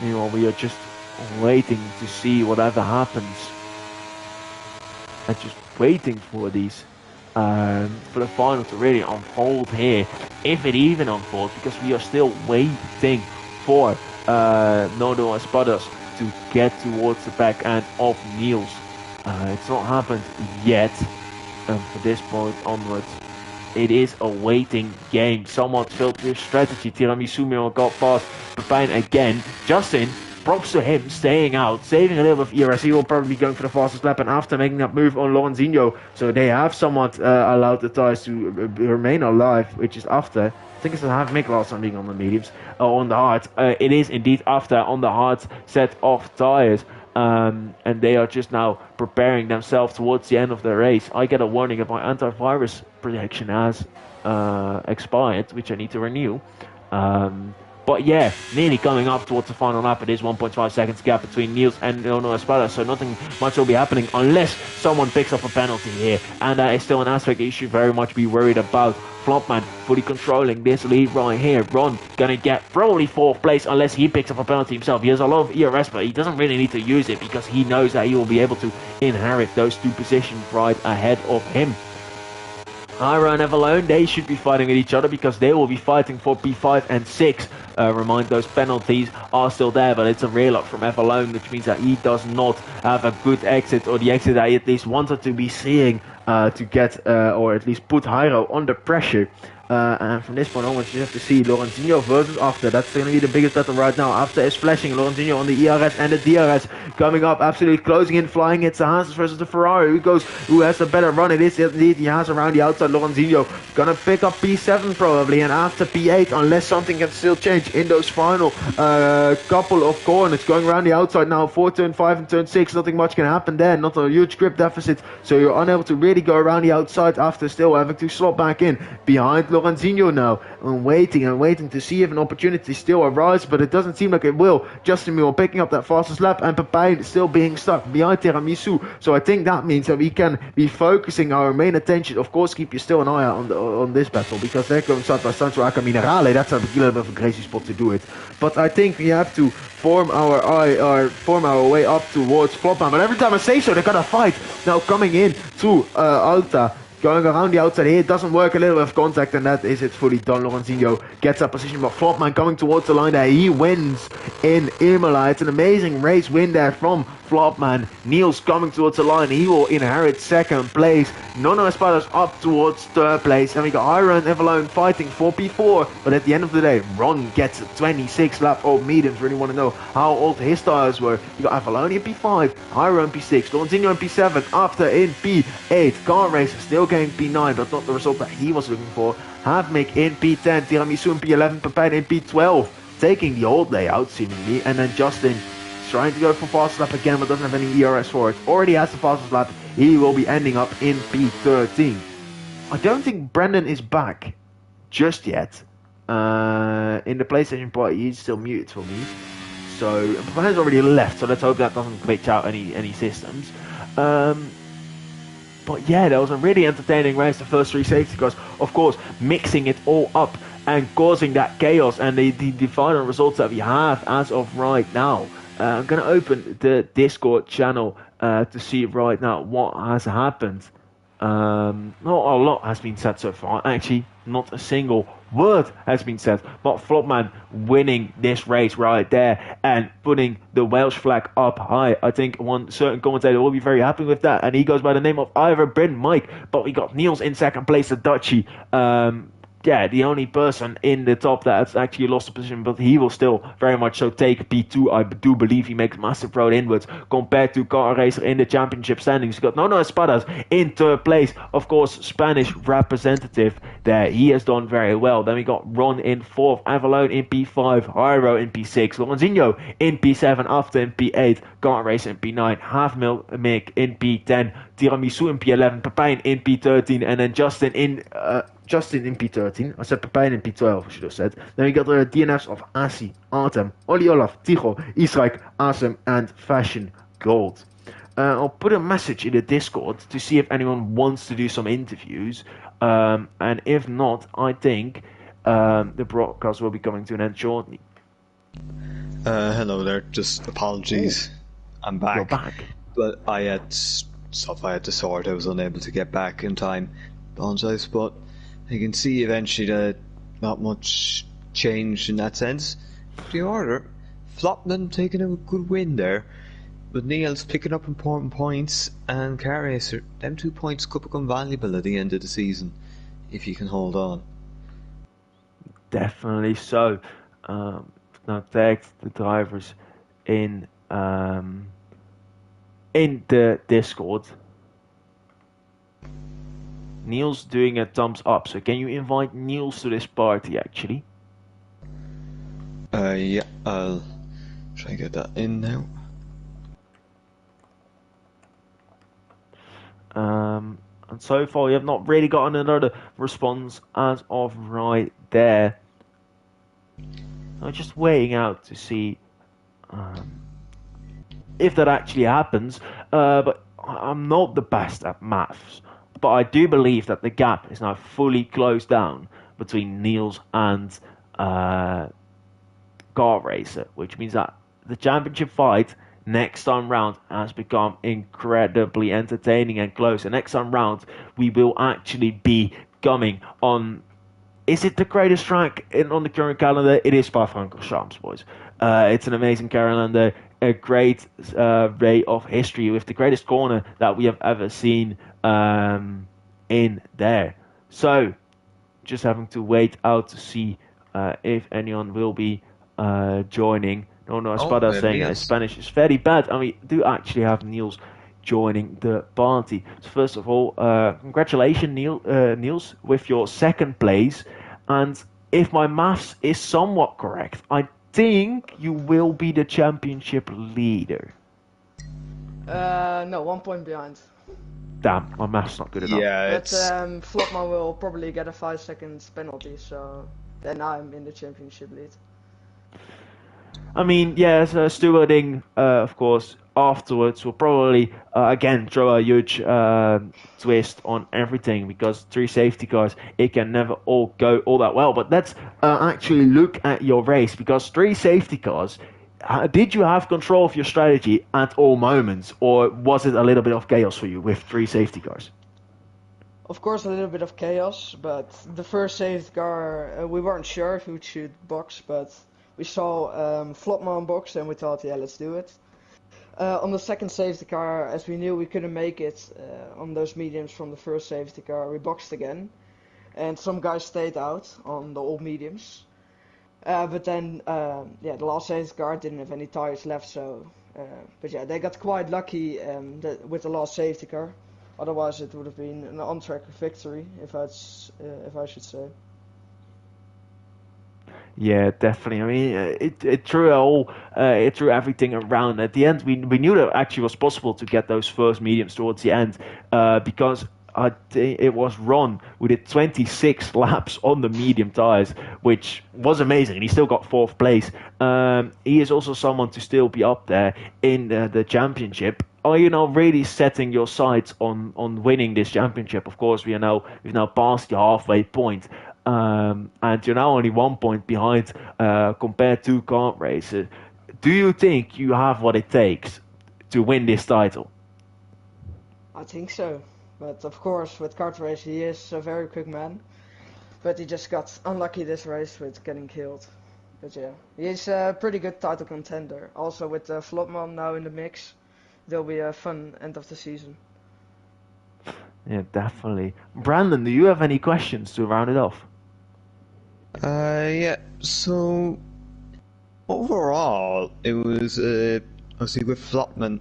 Meanwhile, we are just waiting to see whatever happens, and just waiting for these for the final to really unfold here, if it even unfolds, because we are still waiting for Nono Espadas to get towards the back end of Niels. It's not happened yet, and from this point onwards it is a waiting game. Somewhat filled with strategy. Tiramisu got past Pepijn again. Justin, props to him, staying out, saving a little bit of ERS. He will probably be going for the fastest lap, and after making that move on Lorenzinho, so they have somewhat allowed the tires to remain alive, which is after. I think it's a half make last time being on the mediums, on the hard. It is indeed after on the hard set of tires. And they are just now preparing themselves towards the end of the race. I get a warning if my antivirus protection has expired, which I need to renew. But yeah, nearly coming up towards the final lap. It is 1.5 seconds gap between Niels and Nono Espadas, so nothing much will be happening unless someone picks up a penalty here. And that is still an aspect that you should very much be worried about. Flopman fully controlling this lead right here. Ron gonna get probably 4th place unless he picks up a penalty himself. He has a lot of ERS, but he doesn't really need to use it because he knows that he will be able to inherit those 2 positions right ahead of him. Ira and Avalone, they should be fighting with each other because they will be fighting for P5 and 6. Remind those penalties are still there, but it's a rear lock from Avalone, which means that he does not have a good exit, or the exit that he at least wanted to be seeing to get, or at least put Jairo under pressure. And from this point onwards, you have to see Lorenzinho versus After. That's going to be the biggest battle right now. After is flashing Lorenzinho on the ERS and the DRS coming up, absolutely closing in, flying. It's the Haas versus the Ferrari. Who has a better run? It is indeed the Haas around the outside. Lorenzinho gonna pick up P7 probably, and after P8, unless something can still change in those final couple of corners. Going around the outside now, 4 turn 5 and turn 6. Nothing much can happen there. Not a huge grip deficit, so you're unable to really go around the outside after still having to slot back in behind Lorenzinho now, and waiting to see if an opportunity still arrives, but it doesn't seem like it will. Justin Mule picking up that fastest lap, and Pepijn still being stuck behind Tiramisu, so I think that means that we can be focusing our main attention. Of course, keep you still an eye out on this battle, because they're going side by side to Aka Minerale. That's a little bit of a crazy spot to do it, but I think we have to form our way up towards Flopman. But every time I say so, they're gonna fight. Now coming in to Alta, going around the outside here, it doesn't work. A little bit of contact, and that is it, fully done. Lorenzinho gets that position, but Flopman coming towards the line there. He wins in Imola. It's an amazing race win there from Flopman. Niels coming towards the line. He will inherit 2nd place. Nono Espadas up towards 3rd place. And we got Ira and Avalone fighting for P4. But at the end of the day, Ron gets a 26 lap old mediums. Really want to know how old his tires were. You got Avalone in P5, Ira in P6, Lorenzinho in P7, after in P8. Car Racer still getting P9, but not the result that he was looking for. Havmik in P10, Tiramisu in P11, Pepijn in P12. Taking the old layout seemingly, and then Justin trying to go for fastest lap again, but doesn't have any ERS for it. Already has the fastest lap. He will be ending up in P13. I don't think Brendan is back just yet. In the PlayStation party, he's still muted for me. So Brendan's already left, so let's hope that doesn't glitch out any systems. But yeah, that was a really entertaining race, the first 3 safety cars. Of course, mixing it all up and causing that chaos, and the final results that we have as of right now. I'm going to open the Discord channel to see right now what has happened. Not a lot has been said so far. Actually, not a single word has been said. But Flopman winning this race right there and putting the Welsh flag up high. I think one certain commentator will be very happy with that. And he goes by the name of Ivor Bryn Mike. But we got Niels in 2nd place, the Dutchie. Yeah, the only person in the top that's actually lost a position, but he will still very much so take P2. I do believe he makes massive road inwards compared to Car Racer in the championship standings. We got Nono Espadas in 3rd place. Of course, Spanish representative there. He has done very well. Then we got Ron in 4th, Avalone in P5, Hyro in P6, Lorenzinho in P7, After in P8, Kart Race in P9, Half Mick in P10, Tiramisu in P11, Pepijn in P13, and then Justin in P13. I said Pepijn in P12, I should have said. Then we got the DNFs of Asi, Artem, Oli Olaf, Tigo, Israek, Asem, and Fashion Gold. I'll put a message in the Discord to see if anyone wants to do some interviews. And if not, I think the broadcast will be coming to an end shortly.
Hello there, just apologies. I'm back.
You're back.
But I had stuff I had to sort, I was unable to get back in time. Apologise, but you can see eventually that not much change in that sense. The order, Flopman taking a good win there. But Niels picking up important points, and Car Racer, them 2 points could become valuable at the end of the season if you can hold on.
Definitely so. Now tagged the drivers in the Discord. Niels doing a thumbs up. So can you invite Niels to this party actually?
Yeah, I'll try and get that in now.
And so far we have not really gotten another response as of right there. I'm just waiting out to see if that actually happens. But I'm not the best at maths. But I do believe that the gap is now fully closed down between Niels and Kart Racer, which means that the championship fight next time round has become incredibly entertaining and close. And next time round, we will actually be coming on. Is it the greatest track on the current calendar? It is Spa-Francorchamps, boys. It's an amazing calendar, a great ray of history with the greatest corner that we have ever seen in there. So, just having to wait out to see if anyone will be joining. No, Espada saying Spanish is very bad, and we do actually have Niels joining the party. So first of all, congratulations, Niels, with your second place. And if my maths is somewhat correct, I think you will be the championship leader.
No, 1 point behind.
Damn, my math's not good enough.
Yeah,
but Flopman will probably get a 5 seconds penalty, so then I'm in the championship lead.
I mean, yes, stewarding, of course, afterwards will probably, again, throw a huge twist on everything because 3 safety cars, it can never all go all that well. But let's actually look at your race because 3 safety cars, did you have control of your strategy at all moments or was it a little bit of chaos for you with 3 safety cars?
Of course, a little bit of chaos, but the first safety car, we weren't sure who should box, but we saw Flopman box and we thought, yeah, let's do it. On the second safety car, as we knew we couldn't make it on those mediums from the first safety car, we boxed again. And some guys stayed out on the old mediums. But then, yeah, the last safety car didn't have any tires left, so... but yeah, they got quite lucky with the last safety car. Otherwise, it would have been an on-track victory, if I should say.
Yeah, definitely. I mean, it threw it threw everything around. At the end, we knew that it actually was possible to get those first mediums towards the end, because I think it was Ron who did 26 laps on the medium tires, which was amazing. And he still got 4th place. He is also someone to still be up there in the championship. Are you now really setting your sights on winning this championship? Of course, we've now passed the halfway point. And you're now only 1 point behind compared to Kart Racer. Do you think you have what it takes to win this title?
I think so. But of course, with Kart Racer, he is a very quick man. But he just got unlucky this race with getting killed. But yeah, he's a pretty good title contender. Also with Flopman now in the mix, there'll be a fun end of the season.
Yeah, definitely. Brandon, do you have any questions to round it off?
Yeah, so overall, it was obviously with Flopman.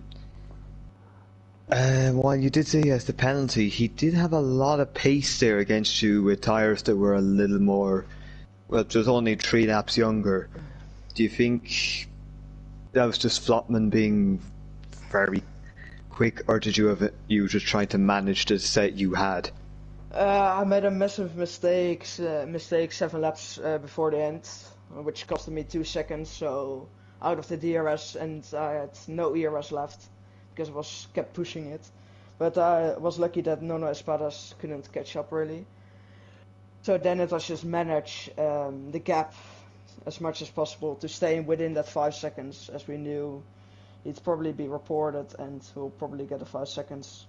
While you did say yes, the penalty, he did have a lot of pace there against you with tyres that were a little more, well, just only 3 laps younger. Do you think that was just Flopman being very quick, or did you just trying to manage the set you had?
I made a massive mistake 7 laps before the end, which costed me 2 seconds. So out of the DRS, and I had no ERS left because I was kept pushing it. But I was lucky that Nono Espadas couldn't catch up really. So then it was just manage the gap as much as possible to stay within that 5 seconds, as we knew he'd probably be reported and we'll probably get a 5 seconds.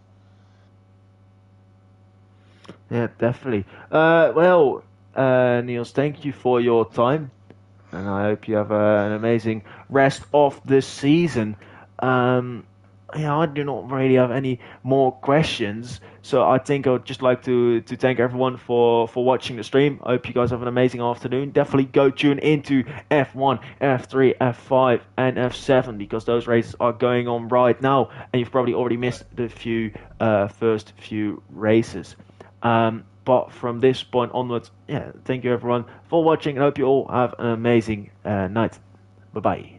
Yeah, definitely. Niels, thank you for your time, and I hope you have an amazing rest of this season. Um, yeah, I do not really have any more questions, so I think I would just like to thank everyone for watching the stream. I hope you guys have an amazing afternoon. Definitely go tune into F1, F3, F5, and F7 because those races are going on right now, and you've probably already missed the first few races. But from this point onwards, yeah, thank you everyone for watching, and I hope you all have an amazing night. Bye bye.